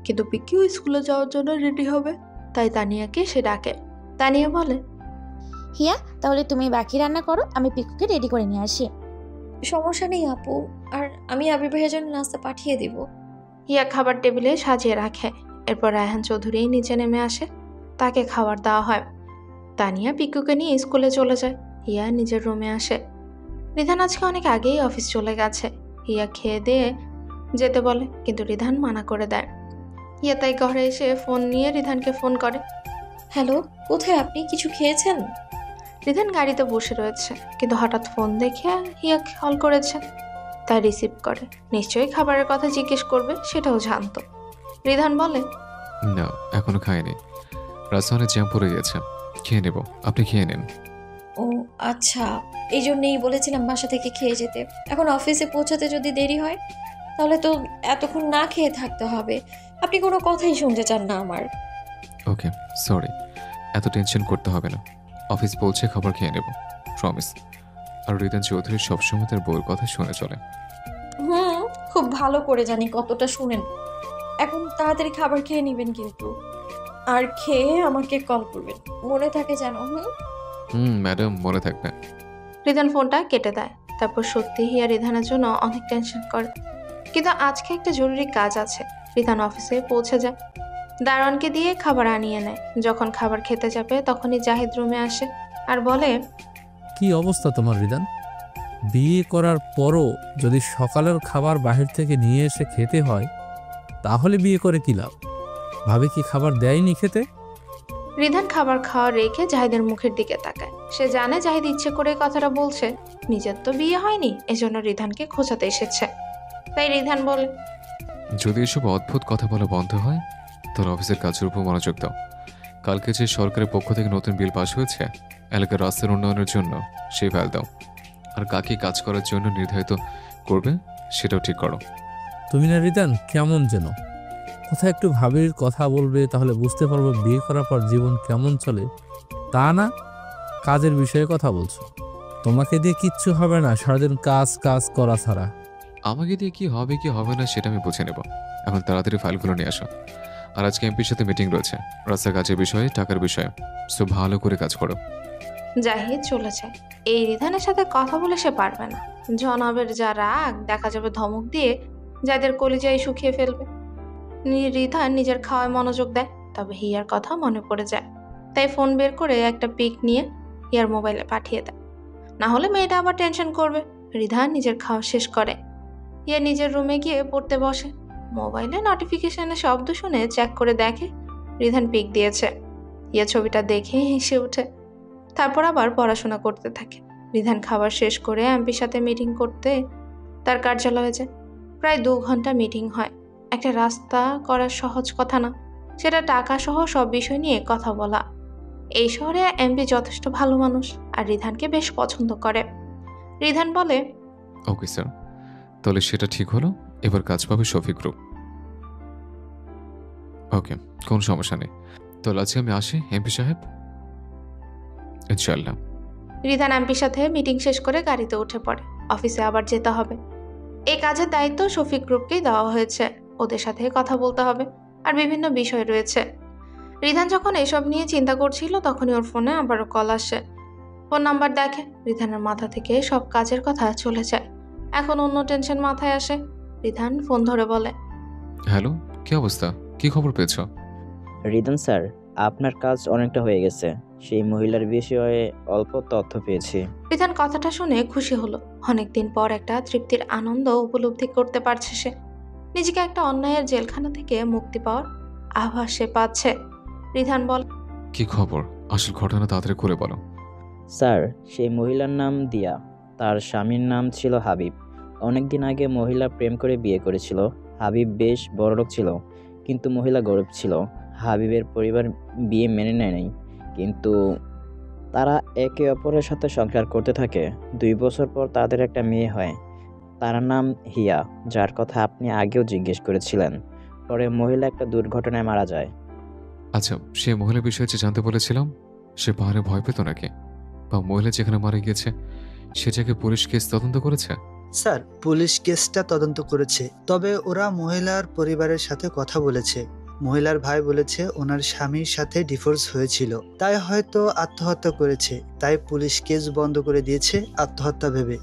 Speaker 2: কিন্তু পিকিও স্কুলে যাওয়ার জন্য রেডি হবে, তাই তানিয়াকে সে ডাকে। তানিয়া বলে,
Speaker 9: হিয়া, তাহলে তুমি বাকি রান্না করো, আমি পিকুকে রেডি করে নিয়ে আসি।
Speaker 1: সমস্যা নেই আপু, আর আমি আবির ভাইয়ের জন্য নাস্তা পাঠিয়ে দিব।
Speaker 2: হিয়া খাবার টেবিলে সাজিয়ে রাখে। এরপর রায়হান চৌধুরী নিচে নেমে আসে, তাকে খাবার দেওয়া হয়। তানিয়া পিকুকে নিয়ে স্কুলে চলে যায়। হিয়া নিজের রুমে আসে। রিধান আজকে অনেক আগেই অফিস চলে গেছে। হিয়া খেয়ে দিয়ে যেতে বলে, কিন্তু রিধান মানা করে দেয়। হিয়া তাই ঘরে এসে ফোন নিয়ে রিধানকে ফোন করে।
Speaker 1: হ্যালো, কোথায় আপনি? কিছু খেয়েছেন?
Speaker 2: রিধান গাড়িতে বসে রয়েছে, কিন্তু হঠাৎ ফোন দেখে হিয়া কল করেছে, তাই রিসিভ করে। নিশ্চয়ই খাবারের কথা জিজ্ঞেস করবে, সেটাও জানতো। রিধান বলে,
Speaker 4: না, এখনো খাইনি, রাজধানী জ্যাম পড়ে গেছে, খেয়ে নেব, আপনি খেয়ে নিন।
Speaker 1: ও আচ্ছা, এই জন্যেই বলেছিলাম বাসা থেকে খেয়ে যেতে। এখন অফিসে পৌঁছাতে যদি দেরি হয় তাহলে তো এতক্ষণ না খেয়ে থাকতে হবে। আপনি কোনো কথাই শুনতে চান না আমার।
Speaker 4: ওকে, সরি, এত টেনশন করতে হবে না, অফিস পৌঁছে খাবার খেয়ে নেব, প্রমিস। আর রিদান চৌধুরী সবসময় তার বউয়ের কথা শুনে চলে।
Speaker 1: খুব ভালো করে জানি কতটা শুনেন। এখন তাড়াতাড়ি খাবার খেয়ে নেবেন কিন্তু, আর খেয়ে আমাকে কল করবেন, মনে থাকে যেন।
Speaker 4: ম্যাডাম, মনে থাকবে।
Speaker 2: রিধান ফোনটা কেটে দেয়। তারপর সত্যি হিয়া রিধানের জন্য অনেক টেনশন করে, কিন্তু আজকে একটা জরুরি কাজ আছে। রিধান অফিসে পৌঁছে যায়, দারোয়ানকে দিয়ে খাবার আনিয়ে নেয়। যখন খাবার খেতে যাবে তখনই জাহিদ রুমে আসে আর বলে,
Speaker 11: কি অবস্থা তোমার রিদান? বিয়ে করার পরও যদি সকালের খাবার বাহির থেকে নিয়ে এসে খেতে হয় তাহলে বিয়ে করে কি লাভ? ভাবে কি খাবার দেয়নি খেতে?
Speaker 2: রিধান খাবার খাওয়া রেখে জাহিদের মুখের দিকে তাকায়। সে জানে জাহিদ ইচ্ছে করে কথাটা বলছে, নিজের তো বিয়ে হয়নি, এজন্য রিধানকে খোঁচাতে এসেছে। তাই রিধান বলে,
Speaker 4: যদি এসব অদ্ভুত কথা বলা বন্ধ হয় তাহলে অফিসের কাজের উপর মনোযোগ দাও। কালকে যে সরকারের পক্ষ থেকে নতুন বিল পাস হয়েছে এলাকার রাস্তার উন্নয়নের জন্য, সেই ফাইল দাও। আর কাকে কাজ করার জন্য নির্ধারিত করবে সেটাও ঠিক করো।
Speaker 11: তুমি না রিদান কেমন যেন কথা, একটু ভাবির কথা বলবে তাহলে বুঝতে পারবো বিয়ে করার পর জীবন কেমন চলে, তা না কাজের বিষয়ে কথা বলছো। তোমাকে দিয়ে কিচ্ছু হবে না, সারাদিন কাজ কাজ করা ছাড়া।
Speaker 4: আমাকে দিয়ে কি হবে কি হবে না সেটা আমি বুঝে নেব। এখন তাড়াতাড়ি ফাইলগুলো নিয়ে আসো, আর আজকে এমপির সাথে মিটিং রয়েছে, রাস্তার কাজের বিষয়ে, টাকার বিষয়ে। সো ভালো করে কাজ করো।
Speaker 2: জাহিদ চলে যায়। এই রিধানের সাথে কথা বলে সে পারবে না। জনাবের যা রাগ, দেখা যাবে ধমক দিয়ে যাদের কলিজায় শুকিয়ে ফেলবে। রিধান নিজের খাওয়ায় মনোযোগ দেয়, তবে হিয়ার কথা মনে পড়ে যায়। তাই ফোন বের করে একটা পিক নিয়ে হিয়ার মোবাইলে পাঠিয়ে দেয়, না হলে মেয়েটা আবার টেনশন করবে। রিধান নিজের খাওয়া শেষ করে হিয়া নিজের রুমে গিয়ে পড়তে বসে। মোবাইলে নোটিফিকেশনের শব্দ শুনে চেক করে দেখে রিধান পিক দিয়েছে। হিয়া ছবিটা দেখে হেসে ওঠে, তারপর আবার পড়াশোনা করতে থাকে। রিধান খাবার শেষ করে এমপির সাথে মিটিং করতে তার কার্যালয়ে যায়। প্রায় 2 ঘন্টা মিটিং হয়। একটা রাস্তা করা সহজ কথা না, সেটা টাকা সহ সব বিষয় নিয়ে কথা বলা। এই শহরে এমপি যথেষ্ট ভালো মানুষ আর রিধানকে বেশ পছন্দ করে। রিধান বলে,
Speaker 4: ওকে স্যার, তাহলে সেটা ঠিক হলো। এবার কাজ পাবে শফিক গ্রুপ। ওকে, কোনো সমস্যা নেই। তাহলে আজকে আমি আসি এমপি সাহেব, ইনশাল্লাহ।
Speaker 2: রিধান এমপির সাথে মিটিং শেষ করে গাড়িতে উঠে পড়ে। অফিসে আবার যেতে হবে। এই কাজের দায়িত্ব শফিক গ্রুপকেই দেওয়া হয়েছে। ওদের সাথে কথা বলতে হবে আর বিভিন্ন বিষয় রয়েছে। রিধান যখন এসব নিয়ে চিন্তা করছিল তখনই ওর ফোনে আবারও কল আসে। ফোন নাম্বার দেখে, রিধানের মাথা থেকে সব কাজের কথা চলে যায়। এখন অন্য টেনশন মাথায় আসে। রিধান ফোন ধরে বলে,
Speaker 4: হ্যালো, কি অবস্থা? কি খবর পেয়েছ?
Speaker 10: রিদন স্যার, আপনার কাজ অনেকটা হয়ে গেছে। সেই মহিলার বিষয়ে অল্প তথ্য পেয়েছি।
Speaker 2: রিধান কথাটা শুনে খুশি হলো। অনেকদিন পর একটা তৃপ্তির আনন্দ উপলব্ধি করতে পারছে সে। নিজেকে একটা অন্যায়ের জেলখানা থেকে মুক্তি পাওয়ার আভাস সে পাচ্ছে। রিধান বল,
Speaker 4: কি খবর? আসল ঘটনা তাড়াতাড়ি করে বলো।
Speaker 10: স্যার, সেই মহিলার নাম দিয়া। তার স্বামীর নাম ছিল হাবিব। অনেকদিন আগে মহিলা প্রেম করে বিয়ে করেছিল। হাবিব বেশ বড়লোক ছিল, কিন্তু মহিলা গরিব ছিল। হাবিবের পরিবার বিয়ে মেনে নেয় নাই, কিন্তু তারা একে অপরের সাথে সংসার করতে থাকে। 2 বছর পর তাদের একটা মেয়ে হয়। তার নাম হিয়া, যার কথা আপনি আগেও জিজ্ঞেস করেছিলেন। পরে মহিলা একটা দুর্ঘটনায় মারা যায়।
Speaker 4: আচ্ছা, সে মহিলার বিষয়ে যে জানতে বলেছিলাম, সে পাহাড়ে ভয় পেত নাকি? বা মহিলা যেখানে মারা গিয়েছে সে জায়গায় পুলিশ কেস তদন্ত করেছে?
Speaker 12: স্যার, পুলিশ কেসটা তদন্ত করেছে, তবে ওরা মহিলার পরিবারের সাথে কথা বলেছে। মহিলার ভাই বলেছে ওনার স্বামীর সাথে ডিভোর্স হয়েছিল, তাই হয়তো আত্মহত্যা করেছে। তাই পুলিশ কেস বন্ধ করে দিয়েছে আত্মহত্যা ভেবে।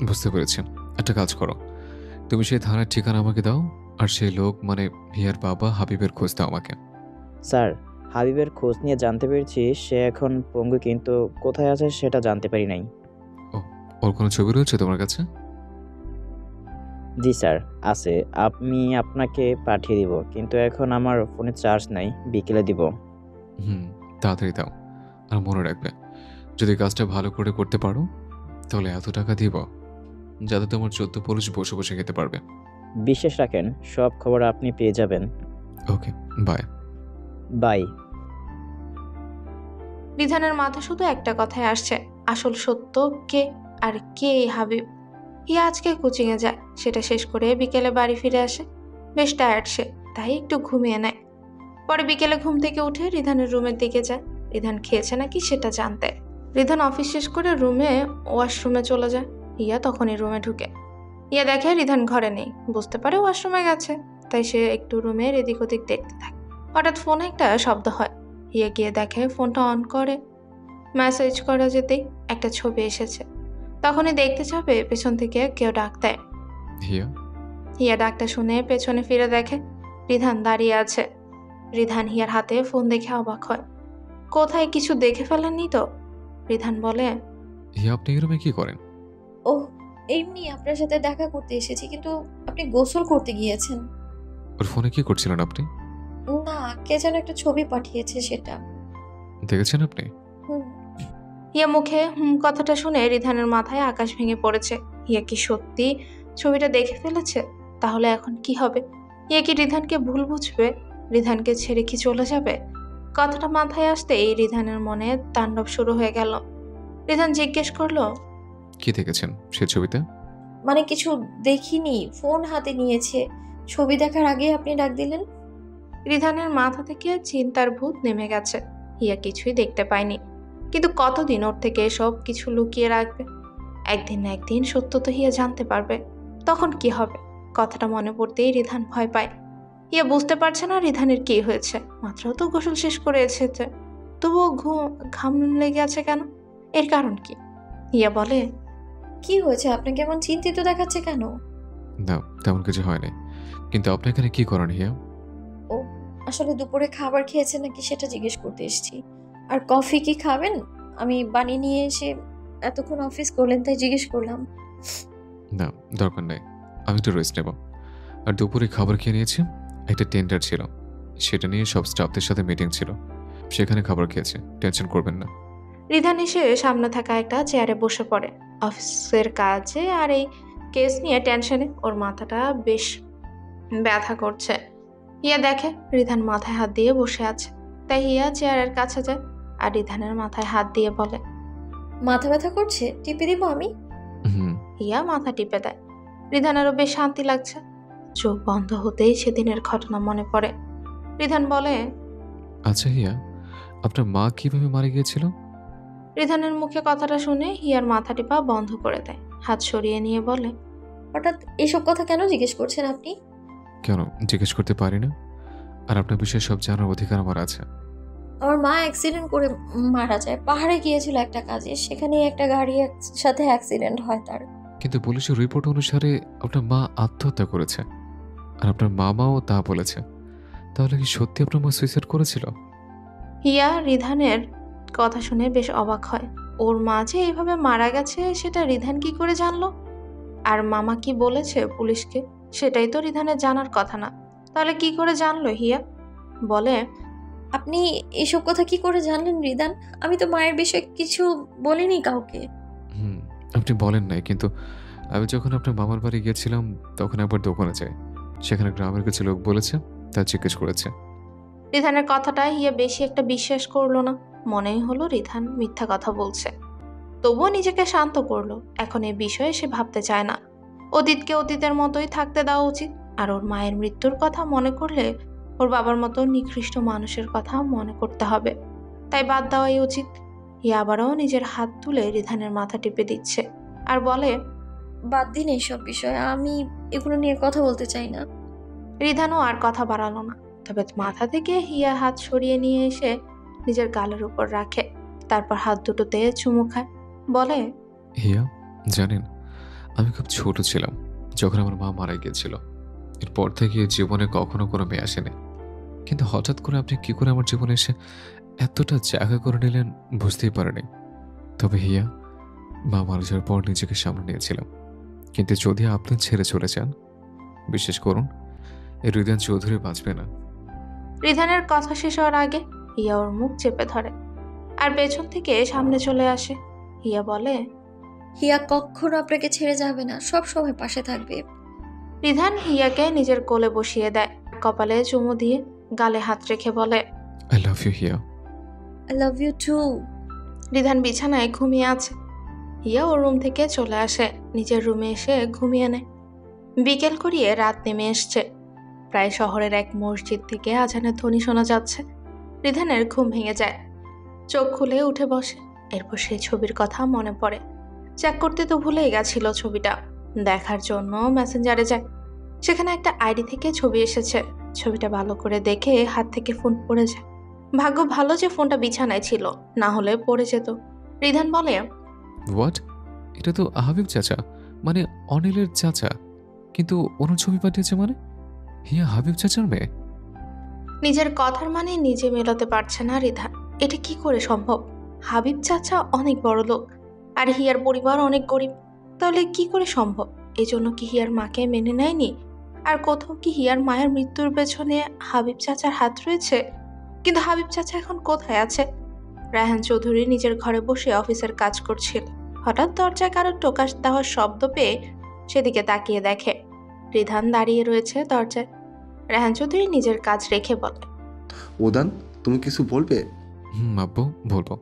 Speaker 4: বুঝতে পেরেছি। একটা কাজ করো, তুমি সেই থানার ঠিকানা আমাকে দাও, আর সেই লোক মানে হিয়ার বাবা হাবিবের খোঁজ দাও আমাকে।
Speaker 10: স্যার, হাবিবের খোঁজ নিয়ে জানতে পেরেছি সে এখন পঙ্গু, কিন্তু কোথায় আছে সেটা জানতে পারি নাই।
Speaker 4: ওর কোনো ছবি রয়েছে তোমার কাছে?
Speaker 10: জি স্যার, আছে। আমি আপনাকে পাঠিয়ে দিব, কিন্তু এখন আমার ফোনে চার্জ নাই, বিকেলে দিব।
Speaker 4: তাড়াতাড়ি দাও। আর মনে রাখবে, যদি কাজটা ভালো করে করতে পারো তাহলে এত টাকা দিব যাতে তোমার 14 পুলিশ বসে বসে খেতে পারবে।
Speaker 10: বিশ্বাস রাখেন, সব খবর আপনি পেয়ে যাবেন।
Speaker 4: ওকে, বাই।
Speaker 10: বাই।
Speaker 2: রিধানের মাথা শুধু একটা কথায় আসছে, আসল সত্য কে আর কে এই হাবিব। হিয়া আজকে কোচিংয়ে যায়, সেটা শেষ করে বিকেলে বাড়ি ফিরে আসে। বেশ টায়ার্ড সে, তাই একটু ঘুমিয়ে নেয়। পরে বিকেলে ঘুম থেকে উঠে রিধানের রুমের দিকে যায়, রিধান খেয়েছে নাকি সেটা জানতে। রিধান অফিস শেষ করে ওয়াশরুমে চলে যায়। হিয়া তখনই রুমে ঢুকে। হিয়া দেখে রিধান ঘরে নেই, বুঝতে পারে ওয়াশরুমে গেছে। তাই সে একটু রুমের এদিক ওদিক দেখতে থাকে। হঠাৎ ফোনে একটা শব্দ হয়। হিয়া গিয়ে দেখে ফোনটা অন করে মেসেজ করা যেতেই একটা ছবি এসেছে। তখনই দেখতে যাবে, পেছন থেকে কেউ ডাক দেয়। হিয়া ডাকটা শুনে পেছনে ফিরে দেখে রিধান দাঁড়িয়ে আছে। রিধান হিয়ার হাতে ফোন দেখে অবাক হয়। কোথায় কিছু দেখে ফেলেননি তো? রিধান বলে,
Speaker 4: হিয়া, আপনি এই রুমে কি করেন?
Speaker 1: ও, এমনি আপনার সাথে দেখা করতে এসেছি, কিন্তু আপনি গোসল করতে গিয়েছেন।
Speaker 4: ওর ফোনে কি করছিলেন আপনি?
Speaker 1: না, কে যেন একটা ছবি পাঠিয়েছে, সেটা
Speaker 4: দেখেছেন আপনি?
Speaker 2: হিয়া মুখে কথাটা শুনে রিধানের মাথায় আকাশ ভেঙে পড়েছে। হিয়া কি সত্যি ছবিটা দেখে ফেলেছে? তাহলে এখন কি হবে? হিয়া কি রিধানকে ভুল বুঝবে? রিধানকে ছেড়ে কি চলে যাবে? কথাটা মাথায় আসতেই রিধানের মনে তাণ্ডব শুরু হয়ে গেল। রিধান জিজ্ঞেস করলো,
Speaker 4: কি দেখেছেন সে ছবিতে?
Speaker 1: মানে কিছু দেখিনি, ফোন হাতে নিয়েছে। ছবি দেখার আগে আপনি ডাক দিলেন।
Speaker 2: রিধানের মাথা থেকে চিন্তার ভূত নেমে গেছে। হিয়া কিছুই দেখতে পায়নি, কিন্তু কতদিন ওর থেকে সব কিছু লুকিয়ে রাখবে? একদিন না একদিন সত্য তো হিয়া জানতে পারবে। তখন কি হবে? কথাটা মনে পড়তেই রিধান ভয় পায়। হিয়া বুঝতে পারছে না রিধানের কি হয়েছে। মাত্র তো গোসল শেষ করে এসেছে, তবুও ঘাম লেগে আছে কেন? এর কারণ কি? হিয়া বলে,
Speaker 1: কি হয়েছে? আপনাকে এমন চিন্তিত দেখাচ্ছে কেন?
Speaker 4: না, তেমন কিছু হয়নি। কিন্তু আপনি এখানে কি করেন হিয়া?
Speaker 1: ও, আসলে দুপুরে খাবার খেয়েছেন নাকি সেটা জিজ্ঞেস করতে এসেছি। আর কফি কি খাবেন? আমি বানিয়ে নিয়ে এসে এতক্ষণ অফিস করলেন তাই জিজ্ঞেস করলাম।
Speaker 4: না, দরকার নেই। আমি একটু রেস্ট নেব। আর দুপুরে খাবার খেয়ে নিয়েছি। একটা টেন্ডার ছিল, সেটা নিয়ে সব স্টাফদের সাথে মিটিং ছিল, সেখানে খাবার খেয়েছি। টেনশন করবেন না।
Speaker 2: রিধান এসে সামনে থাকা একটা চেয়ারে বসে পড়ে। অফিসের কাজে আর এই কেস নিয়ে টেনশনে ওর মাথাটা বেশ ব্যথা করছে। হিয়া দেখে রিধান মাথায় হাত দিয়ে বসে আছে, তাই হিয়া চেয়ারের কাছে যায় আর রিধানের মাথায় হাত দিয়ে বলে,
Speaker 1: মাথা ব্যথা করছে, টিপে দিব আমি?
Speaker 4: হুম।
Speaker 2: হিয়া মাথা টিপে দেয়। রিধানেরও বেশ শান্তি লাগছে। চোখ বন্ধ হতেই সেদিনের ঘটনা মনে পড়ে। রিধান বলে,
Speaker 4: আচ্ছা হিয়া, আপনার মা কিভাবে মারা গিয়েছিল?
Speaker 2: রিধানের মুখে কথাটা শুনে হিয়ার মাথা টিপা বন্ধ করে দেয়, হাত সরিয়ে নিয়ে বলে,
Speaker 1: হঠাৎ এসব কথা কেন জিজ্ঞেস করছেন আপনি?
Speaker 4: কেন জিজ্ঞেস করতে পারি না? আর আপনার বিষয়ে সব জানার অধিকার আমার আছে।
Speaker 1: আমার মা অ্যাক্সিডেন্ট করে মারা যায়। পাহাড়ে গিয়েছিল একটা কাজে, সেখানে একটা গাড়ির সাথে অ্যাক্সিডেন্ট হয় তার।
Speaker 4: কিন্তু পুলিশের রিপোর্ট অনুসারে আপনার মা আত্মহত্যা করেছে, আর আপনার মামাও তা বলেছে। তাহলে কি সত্যি আপনার মা সুইসাইড করেছিল?
Speaker 2: হিয়া রিধানের কথা শুনে বেশ অবাক হয়। ওর মা যে এইভাবে মারা গেছে সেটা রিধান কি করে জানলো? আর মামা কি বলেছে পুলিশকে সেটাই তো রিধানের জানার কথা না। তাহলে কি করে জানলো হিয়া? বলে,
Speaker 1: আপনি এসব কথা কি করে জানলেন রিদান? আমি তো মায়ের বিষয়ে কিছু বলিনি কাউকে।
Speaker 4: হুম, আপনি বলেন নাই, কিন্তু আমি যখন আপনার মামার বাড়ি গিয়েছিলাম তখন একবার দোকানে যাই। সেখানে গ্রামের কিছু লোক বলেছে, তা জিজ্ঞেস করেছে।
Speaker 2: রিধানের কথাটা হিয়া বেশি একটা বিশ্বাস করলো না। মনেই হলো রিধান মিথ্যা কথা বলছে। তবুও নিজেকে শান্ত করলো। এখন এই বিষয়ে সে ভাবতে চায় না। অতীতকে অতীতের মতোই থাকতে দেওয়া উচিত। আর ওর মায়ের মৃত্যুর কথা মনে করলে ওর বাবার মতো নিকৃষ্ট মানুষের কথা মনে করতে হবে। তাই বাদ দেওয়াই উচিত। হিয়া আবারও নিজের হাত তুলে রিধানের মাথা টিপে দিচ্ছে আর বলে,
Speaker 1: বাদ দিন এইসব বিষয়, আমি এগুলো নিয়ে কথা বলতে চাই না।
Speaker 2: রিধানও আর কথা বাড়ালো না। তবে মাথা থেকে হিয়া হাত সরিয়ে নিয়ে এসে নিজের গালের উপর রাখে। তারপর হাত দুটোতে চুমু খায়। বলে,
Speaker 4: হিয়া, জানেন আমি খুব ছোট ছিলাম যখন আমার মা মারা গিয়েছিল। এরপর থেকে জীবনে কখনো কোনো মেয়ে আসেনি। কিন্তু হঠাৎ করে আপনি কি করে আমার জীবনে এসে এতটা জায়গা করে নিলেন বুঝতেই পারিনি। তবে হিয়া, মা মারা যাওয়ার পর নিজেকে সামনে নিয়েছিলাম। কিন্তু যদি আপনি ছেড়ে চলে যান, বিশ্বাস করুন এই রিদান চৌধুরী বাঁচবে না।
Speaker 2: রিধানের কথা শেষ হওয়ার আগে হিয়া ওর মুখ চেপে ধরে আর পেছন থেকে সামনে চলে আসে। হিয়া বলে,
Speaker 1: হিয়া কখনো আপনাকে ছেড়ে যাবে না, সব সময় পাশে থাকবে।
Speaker 2: রিধান হিয়াকে নিজের কোলে বসিয়ে দেয়। কপালে চুমু দিয়ে গালে হাত রেখে বলে,
Speaker 4: I love you Hiya.
Speaker 1: I love you too.
Speaker 2: Ridhan বিছানায় ঘুমিয়ে আছে। হিয়া ওর রুম থেকে চলে আসে, নিজের রুমে এসে ঘুমিয়ে নেয়। বিকেল করিয়ে রাত নেমে এসছে। প্রায় শহরের এক মসজিদ থেকে আজানের ধ্বনি শোনা যাচ্ছে। রিধানের ঘুম ভেঙে যায়। চোখ খুলে উঠে বসে। এরপর সেই ছবির কথা মনে পড়ে। চেক করতে তো ভুলেই গেছিল ছবিটা। দেখার জন্য মেসেঞ্জারে যায়। সেখানে একটা আইডি থেকে ছবি এসেছে। ছবিটা ভালো করে দেখে হাত থেকে ফোন পড়ে যায়। ভাগ্য ভালো যে ফোনটা বিছানায় ছিল, না হলে পড়ে যেত। রিধান বলে,
Speaker 4: হোয়াট? এটা তো হাবিব চাচা, মানে অনিলের চাচা। কিন্তু ওনার ছবি পাঠিয়েছে মানে? হিয়া হাবিব চাচার মেয়ে?
Speaker 2: নিজের কথার মানে নিজে মেলাতে পারছে না রিধান। এটা কি করে সম্ভব? হাবিব চাচা অনেক বড় লোক, আর হিয়ার পরিবার অনেক গরিব। তাহলে কি করে সম্ভব? এই জন্য কি হিয়ার মাকে মেনে নেয়নি? আর কোথাও কি হিয়ার মায়ের মৃত্যুর পেছনে হাবিব চাচার হাত রয়েছে? কিন্তু হাবিব চাচা এখন কোথায় আছে? রায়হান চৌধুরী নিজের ঘরে বসে অফিসের কাজ করছিল। হঠাৎ দরজায় কারো টোকা দেওয়ার শব্দ পেয়ে সেদিকে তাকিয়ে দেখে রিধান দাঁড়িয়ে রয়েছে দরজায়। রায়হান চৌধুরী নিজের কাজ রেখে বলে,
Speaker 3: উদান, তুমি কিছু বলবে?
Speaker 4: আব্বু, বলবো।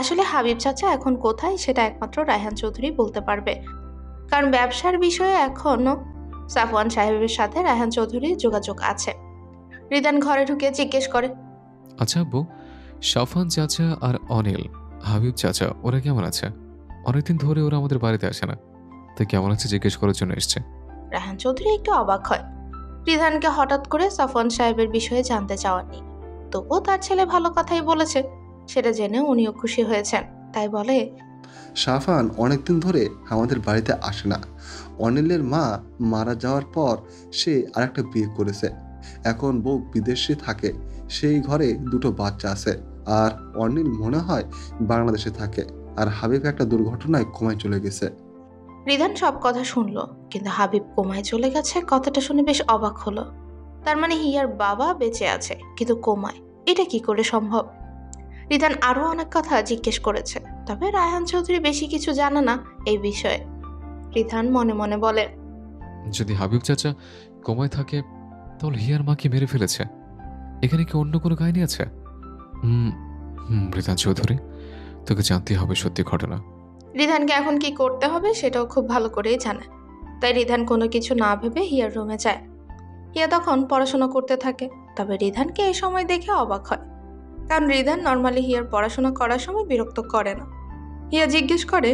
Speaker 2: আসলে হাবিব চাচা এখন কোথায় সেটা একমাত্র রায়হান চৌধুরী বলতে পারবে। কারণ ব্যবসার বিষয়ে এখনো সাফওয়ান সাহেবের সাথে রায়হান চৌধুরীর যোগাযোগ আছে। রিদান ঘরে ঢুকে জিজ্ঞেস করে,
Speaker 4: আচ্ছা আব্বু, সাফান চাচা আর অনিল, হাবিব চাচা, ওরা কেমন আছে? অনেকদিন ধরে ওরা আমাদের বাড়িতে আসে না, তাই কেমন আছে জিজ্ঞেস করার জন্য এসছে।
Speaker 2: রায়হান চৌধুরী একটু অবাক হয়। রিধানকে হঠাৎ করে সাফওয়ান সাহেবের বিষয়ে জানতে চাওয়া নেই, তবুও তার ছেলে ভালো কথাই বলেছে, সেটা জেনে উনিও খুশি হয়েছেন। তাই বলে,
Speaker 3: সাফান অনেকদিন ধরে আমাদের বাড়িতে আসে না। অনিলের মা মারা যাওয়ার পর সে আরেকটা বিয়ে করেছে। এখন বউ বিদেশে থাকে, সেই ঘরে দুটো বাচ্চা আছে। আর অনিল মনে হয় বাংলাদেশে থাকে। আর হাবিব একটা দুর্ঘটনায় কোমায় চলে গেছে।
Speaker 2: রিধান সব কথা শুনলো, কিন্তু হাবিব কোমায় চলে গেছে কথাটা শুনে বেশ অবাক হলো। তার মানে হিয়ার বাবা বেঁচে আছে কিন্তু কোমায়, এটা কি করে সম্ভব? রিধান আরো অনেক কথা জিজ্ঞেস করেছে, তবে রায়হান চৌধুরী বেশি কিছু জানে না এই বিষয়ে। রিধান মনে মনে বলে,
Speaker 4: যদি হাবিব চাচা কোমায় থাকে তাহলে হিয়ার মাকে মেরে ফেলেছে। এখানে কি অন্য কোনো কাহিনী আছে? হুম হুম রিধান চৌধুরী, তোকে জানতে হবে সত্যি ঘটনা।
Speaker 2: রিধানকে এখন কি করতে হবে সেটাও খুব ভালো করেই জানে। তাই রিধান কোনো কিছু না ভেবে হিয়ার রুমে যায়। হিয়া তখন পড়াশোনা করতে থাকে, তবে রিধানকে এই সময় দেখে অবাক হয়, কারণ রিধান নর্মালি হিয়ার পড়াশোনা করার সময় বিরক্ত করে না। হিয়া জিজ্ঞেস করে,